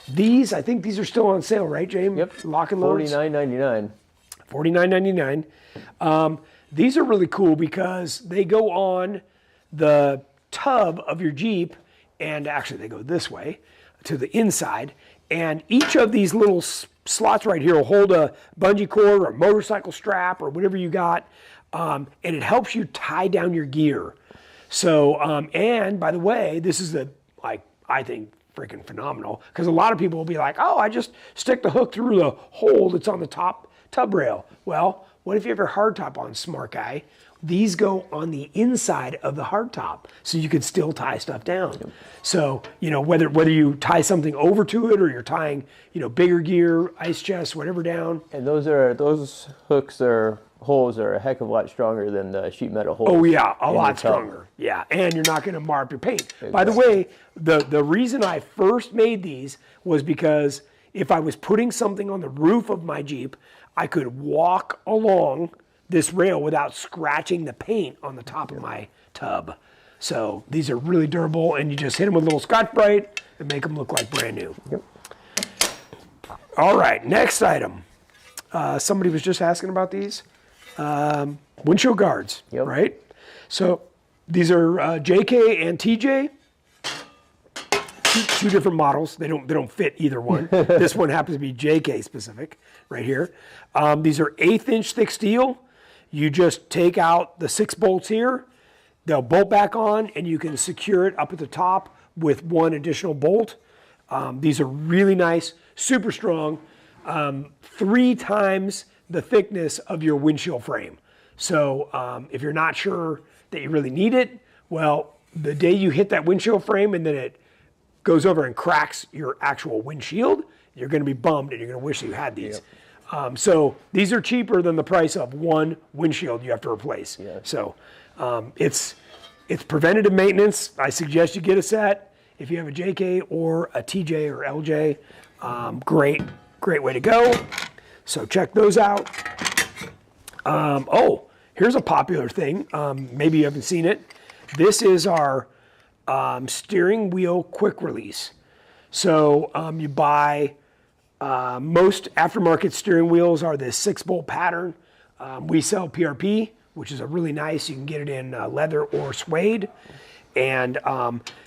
Speaker 2: These, I think these are still on sale, right, James?
Speaker 3: Yep.
Speaker 2: Lock and loads.
Speaker 3: $49.99.
Speaker 2: $49.99. These are really cool because they go on the tub of your Jeep, and actually they go this way to the inside. And each of these little slots right here will hold a bungee cord or a motorcycle strap or whatever you got, and it helps you tie down your gear. So, and by the way, this is I think, freaking phenomenal, because a lot of people will be like, oh, I just stick the hook through the hole that's on the top tub rail. Well, what if you have your hardtop on, smart guy? These go on the inside of the hardtop, so you can still tie stuff down. Yep. So, whether you tie something over to it or you're tying, bigger gear, ice chests, whatever down.
Speaker 3: And those hooks or holes are a heck of a lot stronger than the sheet metal holes.
Speaker 2: Oh yeah, a lot stronger. Yeah, and you're not going to mar up your paint. Exactly. By the way, the reason I first made these was because if I was putting something on the roof of my Jeep, I could walk along this rail without scratching the paint on the top of my tub. So these are really durable, and you just hit them with a little Scotch-Brite and make them look like brand new.
Speaker 3: Yep.
Speaker 2: All right, next item. Somebody was just asking about these. Windshield guards,
Speaker 3: yep.
Speaker 2: Right? So these are JK and TJ. Two different models. They don't fit either one. This one happens to be JK specific right here. These are 1/8 inch thick steel. You just take out the 6 bolts here. They'll bolt back on, and you can secure it up at the top with 1 additional bolt. These are really nice, super strong, 3 times the thickness of your windshield frame. So if you're not sure that you really need it, well, the day you hit that windshield frame and then it goes over and cracks your actual windshield, you're going to be bummed and you're going to wish you had these. Yep. So these are cheaper than the price of 1 windshield you have to replace. Yeah. So it's preventative maintenance. I suggest you get a set if you have a JK or a TJ or LJ. Great way to go. So check those out. Here's a popular thing. Maybe you haven't seen it. This is our steering wheel quick release. So you buy most aftermarket steering wheels are this 6-bolt pattern. We sell PRP, which is a really nice. You can get it in leather or suede. And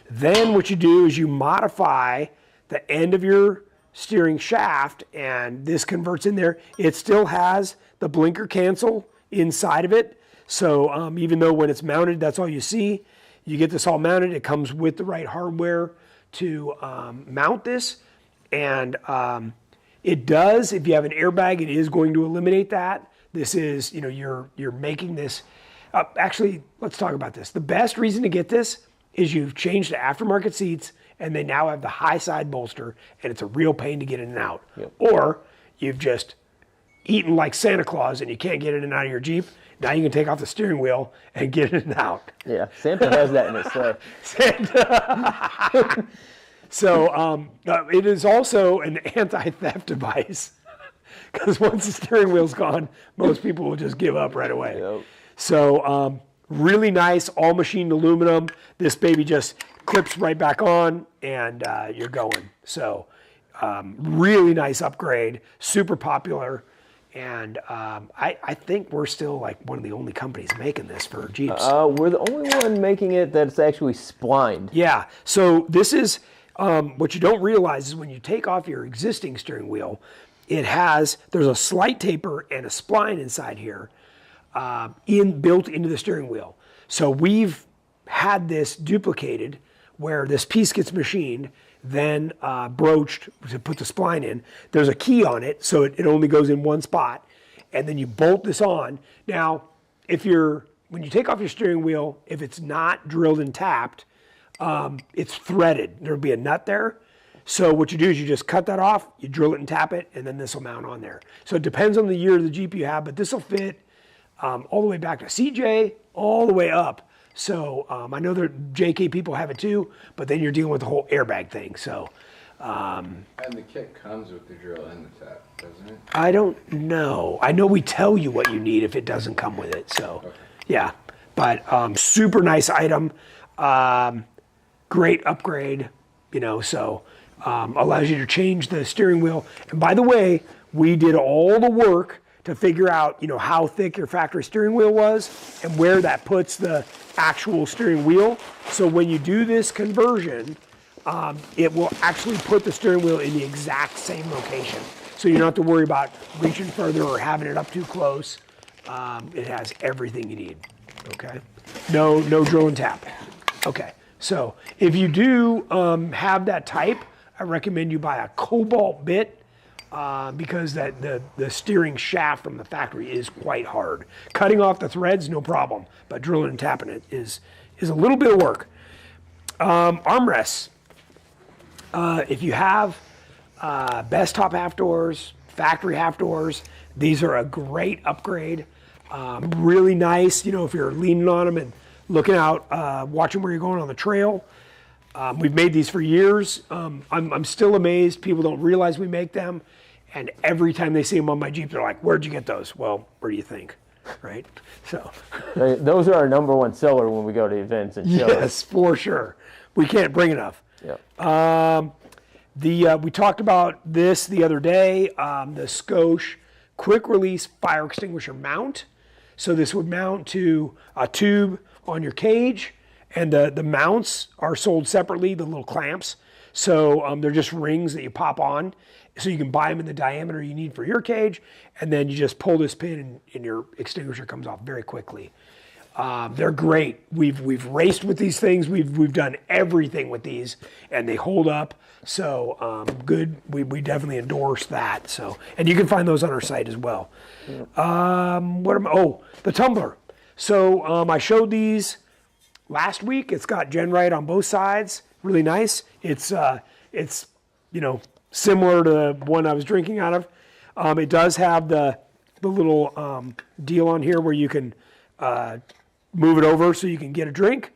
Speaker 2: then what you do is you modify the end of your steering shaft, and this converts in there. It still has the blinker cancel inside of it. So even though when it's mounted, that's all you see, you get this all mounted. It comes with the right hardware to mount this. And it does, if you have an airbag, it is going to eliminate that. This is, you're making this, actually, let's talk about this. The best reason to get this is you've changed the aftermarket seats and they now have the high side bolster, and it's a real pain to get in and out. Yep. Or you've just eaten like Santa Claus and you can't get in and out of your Jeep. Now you can take off the steering wheel and get in and out.
Speaker 3: Yeah, Santa has that in his sleigh.
Speaker 2: Santa. So it is also an anti-theft device, because once the steering wheel's gone, most people will just give up right away. Yep. So really nice, all machined aluminum. This baby just clips right back on, and you're going. So really nice upgrade, super popular. And I think we're still like one of the only companies making this for Jeeps.
Speaker 3: We're the only one making it that's actually splined.
Speaker 2: Yeah, so this is, what you don't realize is when you take off your existing steering wheel, there's a slight taper and a spline inside here built into the steering wheel. So we've had this duplicated where this piece gets machined, then broached to put the spline in. There's a key on it, so it only goes in one spot. And then you bolt this on. Now, when you take off your steering wheel, if it's not drilled and tapped, it's threaded. There'll be a nut there. So what you do is you just cut that off, you drill it and tap it, and then this will mount on there. So it depends on the year of the Jeep you have, but this will fit all the way back to CJ, all the way up. So I know that JK people have it too, but then you're dealing with the whole airbag thing. So.
Speaker 1: And the kit comes with the drill and the tap, doesn't it?
Speaker 2: I don't know. I know we tell you what you need if it doesn't come with it. So, okay. Yeah. But super nice item. Great upgrade, so allows you to change the steering wheel. And by the way, we did all the work to figure out, how thick your factory steering wheel was and where that puts the actual steering wheel. So when you do this conversion, it will actually put the steering wheel in the exact same location. So you don't have to worry about reaching further or having it up too close. It has everything you need, okay? No drill and tap. Okay, so if you do have that type, I recommend you buy a cobalt bit because the steering shaft from the factory is quite hard. Cutting off the threads, no problem, but drilling and tapping it is a little bit of work. Armrests. If you have best top half doors, factory half doors, these are a great upgrade. Really nice, if you're leaning on them and looking out, watching where you're going on the trail. We've made these for years. I'm still amazed. People don't realize we make them. And every time they see them on my Jeep, they're like, where'd you get those? Well, where do you think? Right? So.
Speaker 3: Those are our #1 seller when we go to events and shows.
Speaker 2: Yes, for sure. We can't bring enough.
Speaker 3: Yep.
Speaker 2: We talked about this the other day, the Scosche quick release fire extinguisher mount. So this would mount to a tube on your cage, and the mounts are sold separately, the little clamps. So they're just rings that you pop on. So you can buy them in the diameter you need for your cage, and then you just pull this pin and your extinguisher comes off very quickly. They're great. We've raced with these things. We've done everything with these, and they hold up. So good. We definitely endorse that. So, and you can find those on our site as well. The tumbler. So I showed these last week. It's got GenRight on both sides. Really nice. It's similar to the one I was drinking out of. It does have the little deal on here where you can move it over so you can get a drink.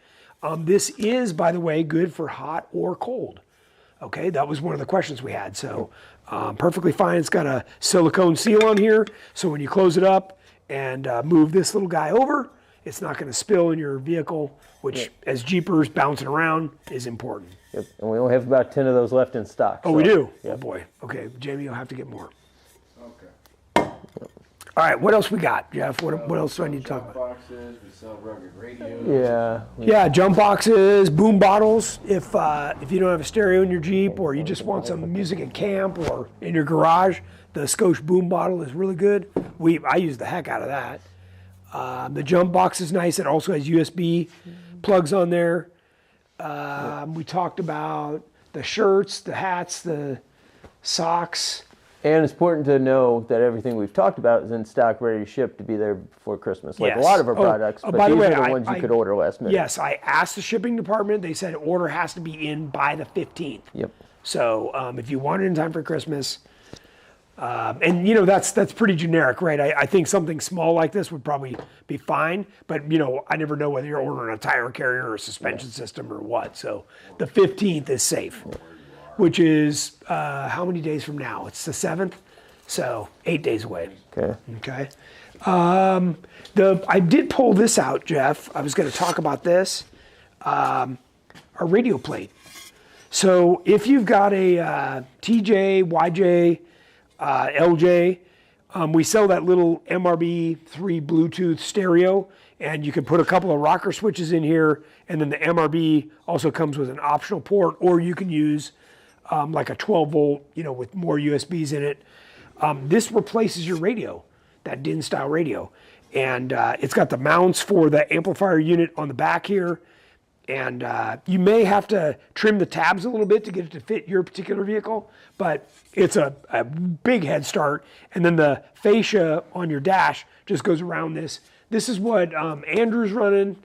Speaker 2: This is, by the way, good for hot or cold. Okay, that was one of the questions we had. So perfectly fine. It's got a silicone seal on here. So when you close it up and move this little guy over, it's not going to spill in your vehicle, which as Jeepers bouncing around is important.
Speaker 3: Yep. And we only have about 10 of those left in stock.
Speaker 2: Oh, so, we do?
Speaker 3: Yep.
Speaker 2: Oh, boy. Okay, Jamie, you'll have to get more.
Speaker 1: Okay.
Speaker 2: All right, what else we got, Jeff? What else do I need to talk about?
Speaker 1: Boxes, we sell rugged radios.
Speaker 3: Yeah.
Speaker 2: Yeah, jump boxes, boom bottles. If you don't have a stereo in your Jeep, or you just want some music at camp or in your garage, the Scosche boom bottle is really good. I use the heck out of that. The jump box is nice. It also has USB plugs on there. We talked about the shirts, the hats, the socks.
Speaker 3: And it's important to know that everything we've talked about is in stock, ready to ship to be there before Christmas. Like
Speaker 2: Yes.
Speaker 3: a lot of our products, but
Speaker 2: by the
Speaker 3: these
Speaker 2: way,
Speaker 3: are the ones you could order last minute.
Speaker 2: Yes, I asked the shipping department. They said order has to be in by the 15th.
Speaker 3: Yep.
Speaker 2: So if you want it in time for Christmas, and that's pretty generic, right? I think something small like this would probably be fine, but I never know whether you're ordering a tire carrier or a suspension system or what. So the 15th is safe, which is how many days from now? It's the 7th, so 8 days away.
Speaker 3: Okay.
Speaker 2: I did pull this out, Jeff. I was going to talk about this. Our radio plate. So if you've got a TJ, YJ, LJ, we sell that little MRB3 Bluetooth stereo, and you can put a couple of rocker switches in here, and then the MRB also comes with an optional port, or you can use like a 12 volt, with more USBs in it. This replaces your radio, that DIN style radio. And it's got the mounts for the amplifier unit on the back here. And you may have to trim the tabs a little bit to get it to fit your particular vehicle, but it's a big head start. And then the fascia on your dash just goes around this. This is what Andrew's running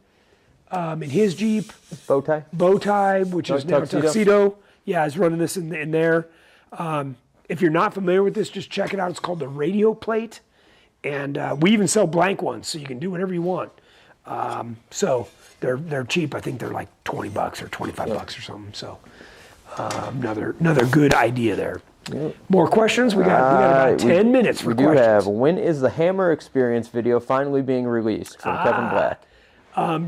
Speaker 2: in his Jeep.
Speaker 3: Bow tie,
Speaker 2: which is now Tuxedo. Yeah, is running this in there. If you're not familiar with this, just check it out. It's called the radio plate. And we even sell blank ones, so you can do whatever you want. So they're cheap. I think they're like $20 or $25 or something. So another good idea there. Yep. More questions? We got about 10 minutes for questions. We do have.
Speaker 3: When is the Hammer Experience video finally being released? From Kevin Black.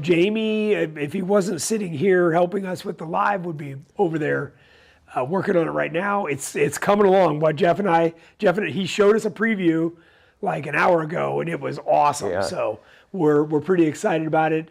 Speaker 2: Jamie, if he wasn't sitting here helping us with the live, would be over there working on it right now. It's coming along. What Jeff and he showed us a preview like an hour ago, and it was awesome. Yeah. So we're pretty excited about it.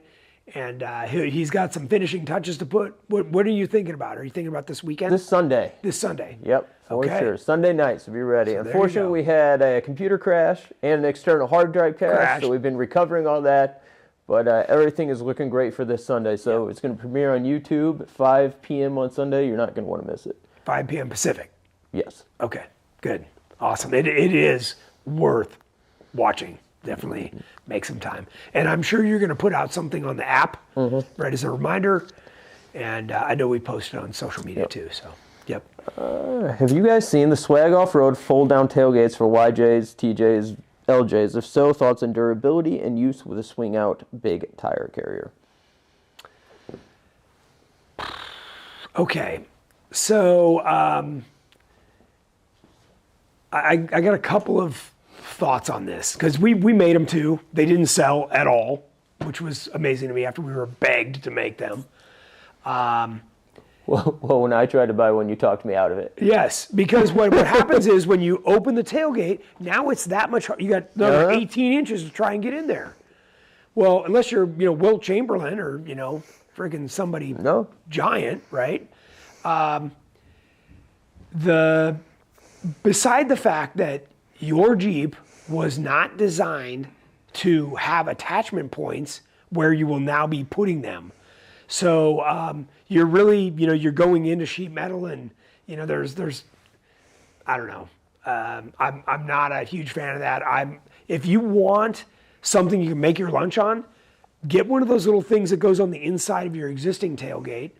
Speaker 2: And he's got some finishing touches to put. What are you thinking about? Are you thinking about this weekend?
Speaker 3: This Sunday.
Speaker 2: This Sunday.
Speaker 3: Yep, for sure. Sunday night, so be ready. So unfortunately, we had a computer crash and an external hard drive crash, so we've been recovering all that. But everything is looking great for this Sunday. So it's going to premiere on YouTube at 5 p.m. on Sunday. You're not going to want to miss it.
Speaker 2: 5 p.m. Pacific?
Speaker 3: Yes.
Speaker 2: Okay, good. Awesome. It is worth watching. Definitely make some time. And I'm sure you're going to put out something on the app, right, as a reminder. And I know we posted on social media too, so, yep.
Speaker 3: Have you guys seen the Swag Off-Road fold-down tailgates for YJs, TJs, LJs? If so, thoughts on durability and use with a swing-out big tire carrier?
Speaker 2: Okay, so I got a couple of thoughts on this, because we made them too. They didn't sell at all, which was amazing to me after we were begged to make them.
Speaker 3: Well, when I tried to buy one, you talked me out of it.
Speaker 2: Yes, because what happens is when you open the tailgate, now it's that much hard. You got another 18 inches to try and get in there. Well, unless you're, Wilt Chamberlain or, freaking somebody giant, right? Beside the fact that your Jeep was not designed to have attachment points where you will now be putting them. So you're really, you're going into sheet metal, and there's, I don't know. I'm not a huge fan of that. If you want something you can make your lunch on, get one of those little things that goes on the inside of your existing tailgate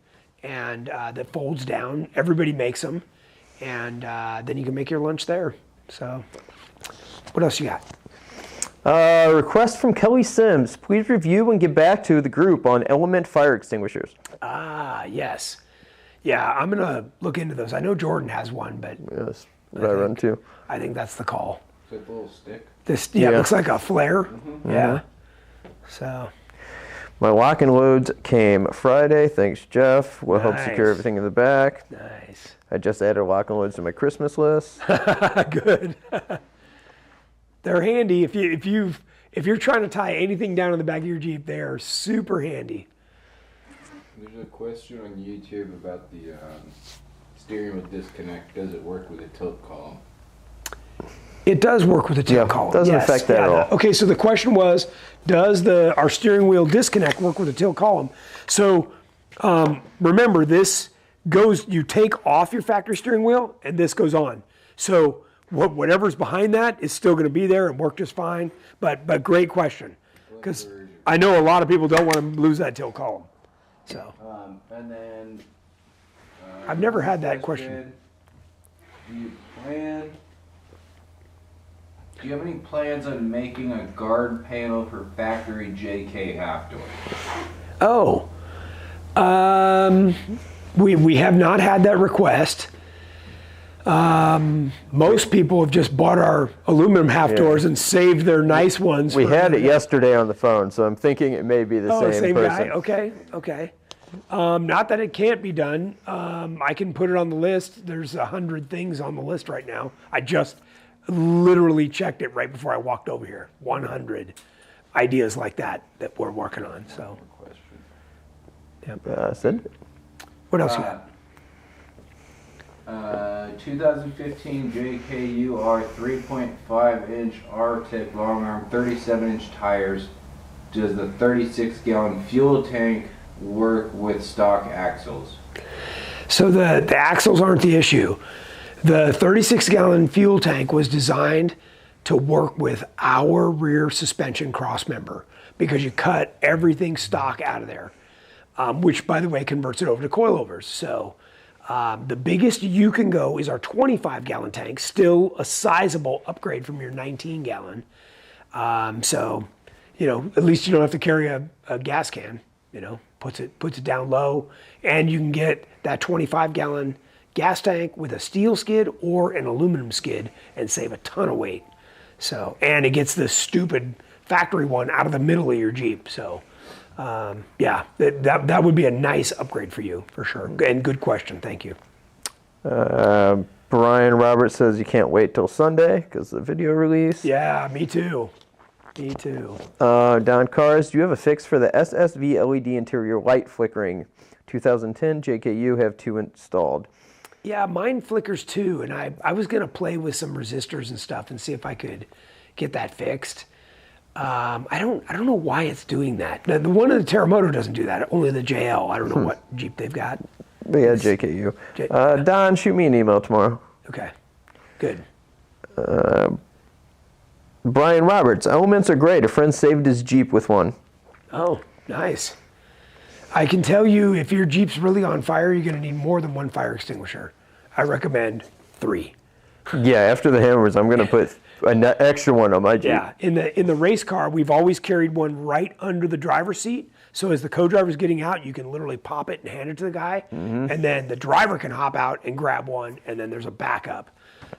Speaker 2: and that folds down. Everybody makes them, and then you can make your lunch there. So, what else you got?
Speaker 3: Request from Kelly Sims. Please review and get back to the group on Element fire extinguishers.
Speaker 2: Ah, yes. Yeah, I'm going to look into those. I know Jordan has one, but...
Speaker 3: Yes, I run too.
Speaker 2: I think that's the call.
Speaker 1: It's like a little stick.
Speaker 2: It looks like a flare. Yeah. So...
Speaker 3: My lock and loads came Friday. Thanks, Jeff. We'll help secure everything in the back.
Speaker 2: Nice.
Speaker 3: I just added lock and loads to my Christmas list.
Speaker 2: Good. They're handy if you're trying to tie anything down in the back of your Jeep. They are super handy.
Speaker 1: There's a question on YouTube about the steering wheel disconnect. Does it work with a tilt column?
Speaker 2: It does work with a tilt column.
Speaker 3: Doesn't affect that at all.
Speaker 2: Okay, so the question was, does our steering wheel disconnect work with a tilt column? So remember, this goes, you take off your factory steering wheel, and this goes on. So whatever's behind that is still going to be there and work just fine. But great question, because I know a lot of people don't want to lose that tilt column. So.
Speaker 1: And then.
Speaker 2: I've never had that question.
Speaker 1: Do you have any plans on making a guard panel for factory JK half door?
Speaker 2: Oh, we have not had that request. Most people have just bought our aluminum half doors and saved their nice ones.
Speaker 3: We had it yesterday on the phone, so I'm thinking it may be the same person.
Speaker 2: Guy? Okay. Not that it can't be done. I can put it on the list. There's 100 things on the list right now. I just literally checked it right before I walked over here. 100 ideas like that we're working on. So.
Speaker 3: Yep. Sid?
Speaker 2: What else you got?
Speaker 1: 2015 JKUR 3.5-inch R-tip long arm, 37-inch tires. Does the 36-gallon fuel tank work with stock axles?
Speaker 2: So the axles aren't the issue. The 36-gallon fuel tank was designed to work with our rear suspension cross member because you cut everything stock out of there, which, by the way, converts it over to coilovers. So the biggest you can go is our 25-gallon tank, still a sizable upgrade from your 19-gallon. So, at least you don't have to carry a gas can, puts it down low, and you can get that 25-gallon gas tank with a steel skid or an aluminum skid and save a ton of weight. So, and it gets the stupid factory one out of the middle of your Jeep. So, yeah, that would be a nice upgrade for you, for sure. And good question, thank you.
Speaker 3: Brian Roberts says you can't wait till Sunday because of the video release.
Speaker 2: Yeah, me too. Me too.
Speaker 3: Don Cars, do you have a fix for the SSV LED interior light flickering? 2010 JKU have 2 installed.
Speaker 2: Yeah, mine flickers too, and I was gonna play with some resistors and stuff and see if I could get that fixed. I don't know why it's doing that. The one in the Terremoto doesn't do that. Only the JL. I don't know what Jeep they've got.
Speaker 3: But yeah, JKU. Don, shoot me an email tomorrow.
Speaker 2: Okay, good.
Speaker 3: Brian Roberts, elements are great. A friend saved his Jeep with one.
Speaker 2: Oh, nice. I can tell you if your Jeep's really on fire, you're gonna need more than one fire extinguisher. I recommend 3.
Speaker 3: Yeah, after the hammers, I'm gonna put an extra one on my Jeep.
Speaker 2: Yeah, in the race car, we've always carried one right under the driver's seat. So as the co-driver's getting out, you can literally pop it and hand it to the guy, and then the driver can hop out and grab one, and then there's a backup.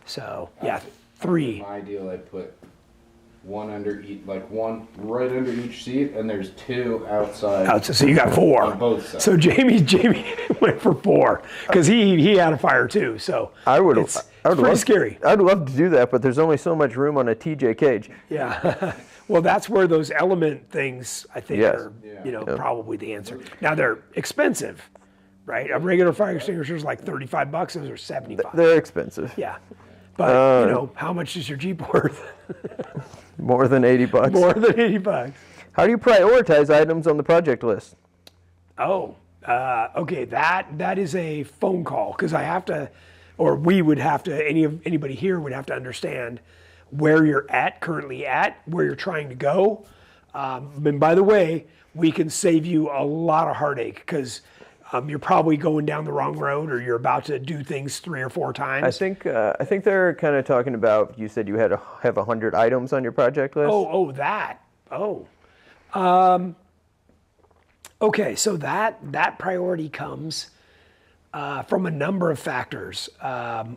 Speaker 2: So yeah, 3.
Speaker 1: My deal, I put one under each, like one right under each seat, and there's 2 outside.
Speaker 2: So you got 4
Speaker 1: on both sides.
Speaker 2: So Jamie went for 4 because he had a fire too. So it's pretty scary.
Speaker 3: I'd love to do that, but there's only so much room on a TJ cage.
Speaker 2: Yeah. Well, that's where those element things, I think, are probably the answer. Now they're expensive, right? A regular fire extinguisher is like $35. Those are $75.
Speaker 3: They're expensive.
Speaker 2: Yeah. But how much is your Jeep worth?
Speaker 3: More than $80.
Speaker 2: More than $80.
Speaker 3: How do you prioritize items on the project list?
Speaker 2: Oh, okay. That is a phone call because I have to, or we would have to. Anybody here would have to understand where you're currently at, where you're trying to go. And by the way, we can save you a lot of heartache because you're probably going down the wrong road or you're about to do things 3 or 4 times.
Speaker 3: I think they're kind of talking about, you said you had to have 100 items on your project list?
Speaker 2: Okay, so that priority comes from a number of factors.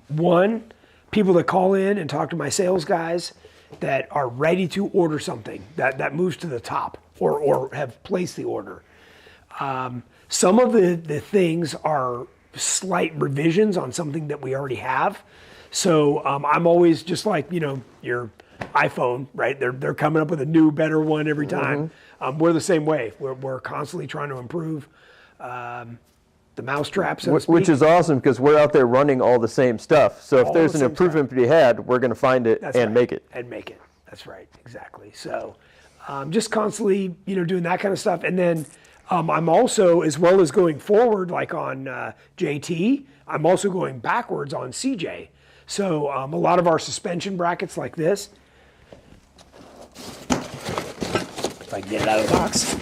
Speaker 2: One, people that call in and talk to my sales guys that are ready to order something that moves to the top or have placed the order. Some of the things are slight revisions on something that we already have. So I'm always just like, your iPhone, right? They're coming up with a new, better one every time. We're the same way. We're constantly trying to improve the mousetrap, so to speak.
Speaker 3: Which is awesome because we're out there running all the same stuff. So if there's an improvement to be had, we're going to find it and make it.
Speaker 2: And make it. That's right. Exactly. So just constantly, doing that kind of stuff. And then I'm also, as well as going forward, like on JT, I'm also going backwards on CJ. So a lot of our suspension brackets like this, if I can get it out of the box,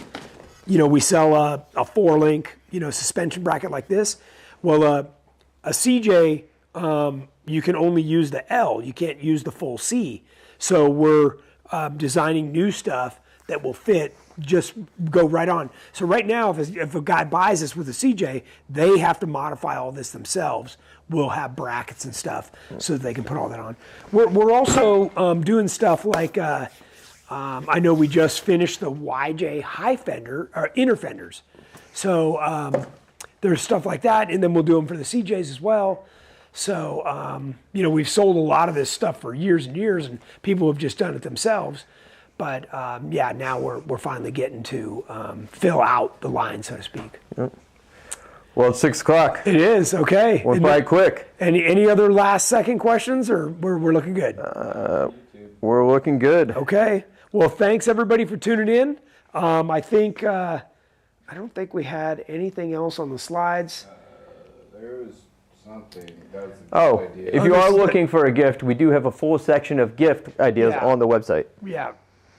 Speaker 2: we sell a 4-link, suspension bracket like this. Well, a CJ, you can only use the L. You can't use the full C. So we're designing new stuff that will fit, just go right on. So right now, if a guy buys this with a CJ, they have to modify all this themselves. We'll have brackets and stuff so that they can put all that on. We're also doing stuff like, I know we just finished the YJ high fender, or inner fenders. So there's stuff like that, and then we'll do them for the CJs as well. So, we've sold a lot of this stuff for years and years, and people have just done it themselves. But now we're finally getting to fill out the line, so to speak.
Speaker 3: Yep. Well, it's 6 o'clock.
Speaker 2: It is, okay.
Speaker 3: Went by quick.
Speaker 2: Any other last second questions, or we're looking good?
Speaker 3: We're looking good.
Speaker 2: Okay. Well, thanks everybody for tuning in. I think I don't think we had anything else on the slides.
Speaker 1: There was something. That was a
Speaker 3: Oh,
Speaker 1: good idea.
Speaker 3: if you are looking for a gift, we do have a full section of gift ideas
Speaker 2: Yeah.
Speaker 3: on the website.
Speaker 2: Yeah.
Speaker 1: And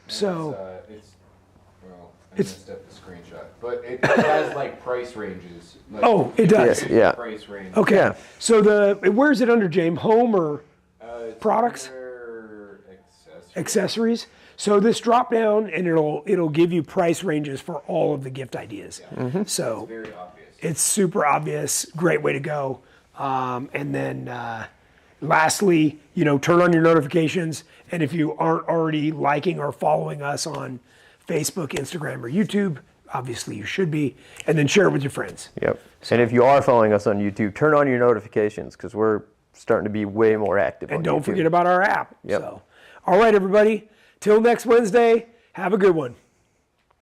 Speaker 2: So
Speaker 1: I messed up the screenshot, but it has like price ranges. Like,
Speaker 2: Oh, it does.
Speaker 3: Yes, yeah.
Speaker 1: Price range.
Speaker 2: okay.
Speaker 3: Yeah.
Speaker 2: So where is it under, James? Home or
Speaker 1: It's
Speaker 2: Products?
Speaker 1: under accessories.
Speaker 2: accessories? So this drop down and it'll give you price ranges for all of the gift ideas. So
Speaker 1: It's very obvious.
Speaker 2: it's super obvious. Great way to go. And then lastly, turn on your notifications. And if you aren't already liking or following us on Facebook, Instagram, or YouTube, obviously you should be. And then share it with your friends.
Speaker 3: Yep. And if you are following us on YouTube, turn on your notifications because we're starting to be way more active.
Speaker 2: And
Speaker 3: on
Speaker 2: don't
Speaker 3: YouTube.
Speaker 2: forget about our app.
Speaker 3: Yep.
Speaker 2: So, all right, everybody. Till next Wednesday. Have a good one.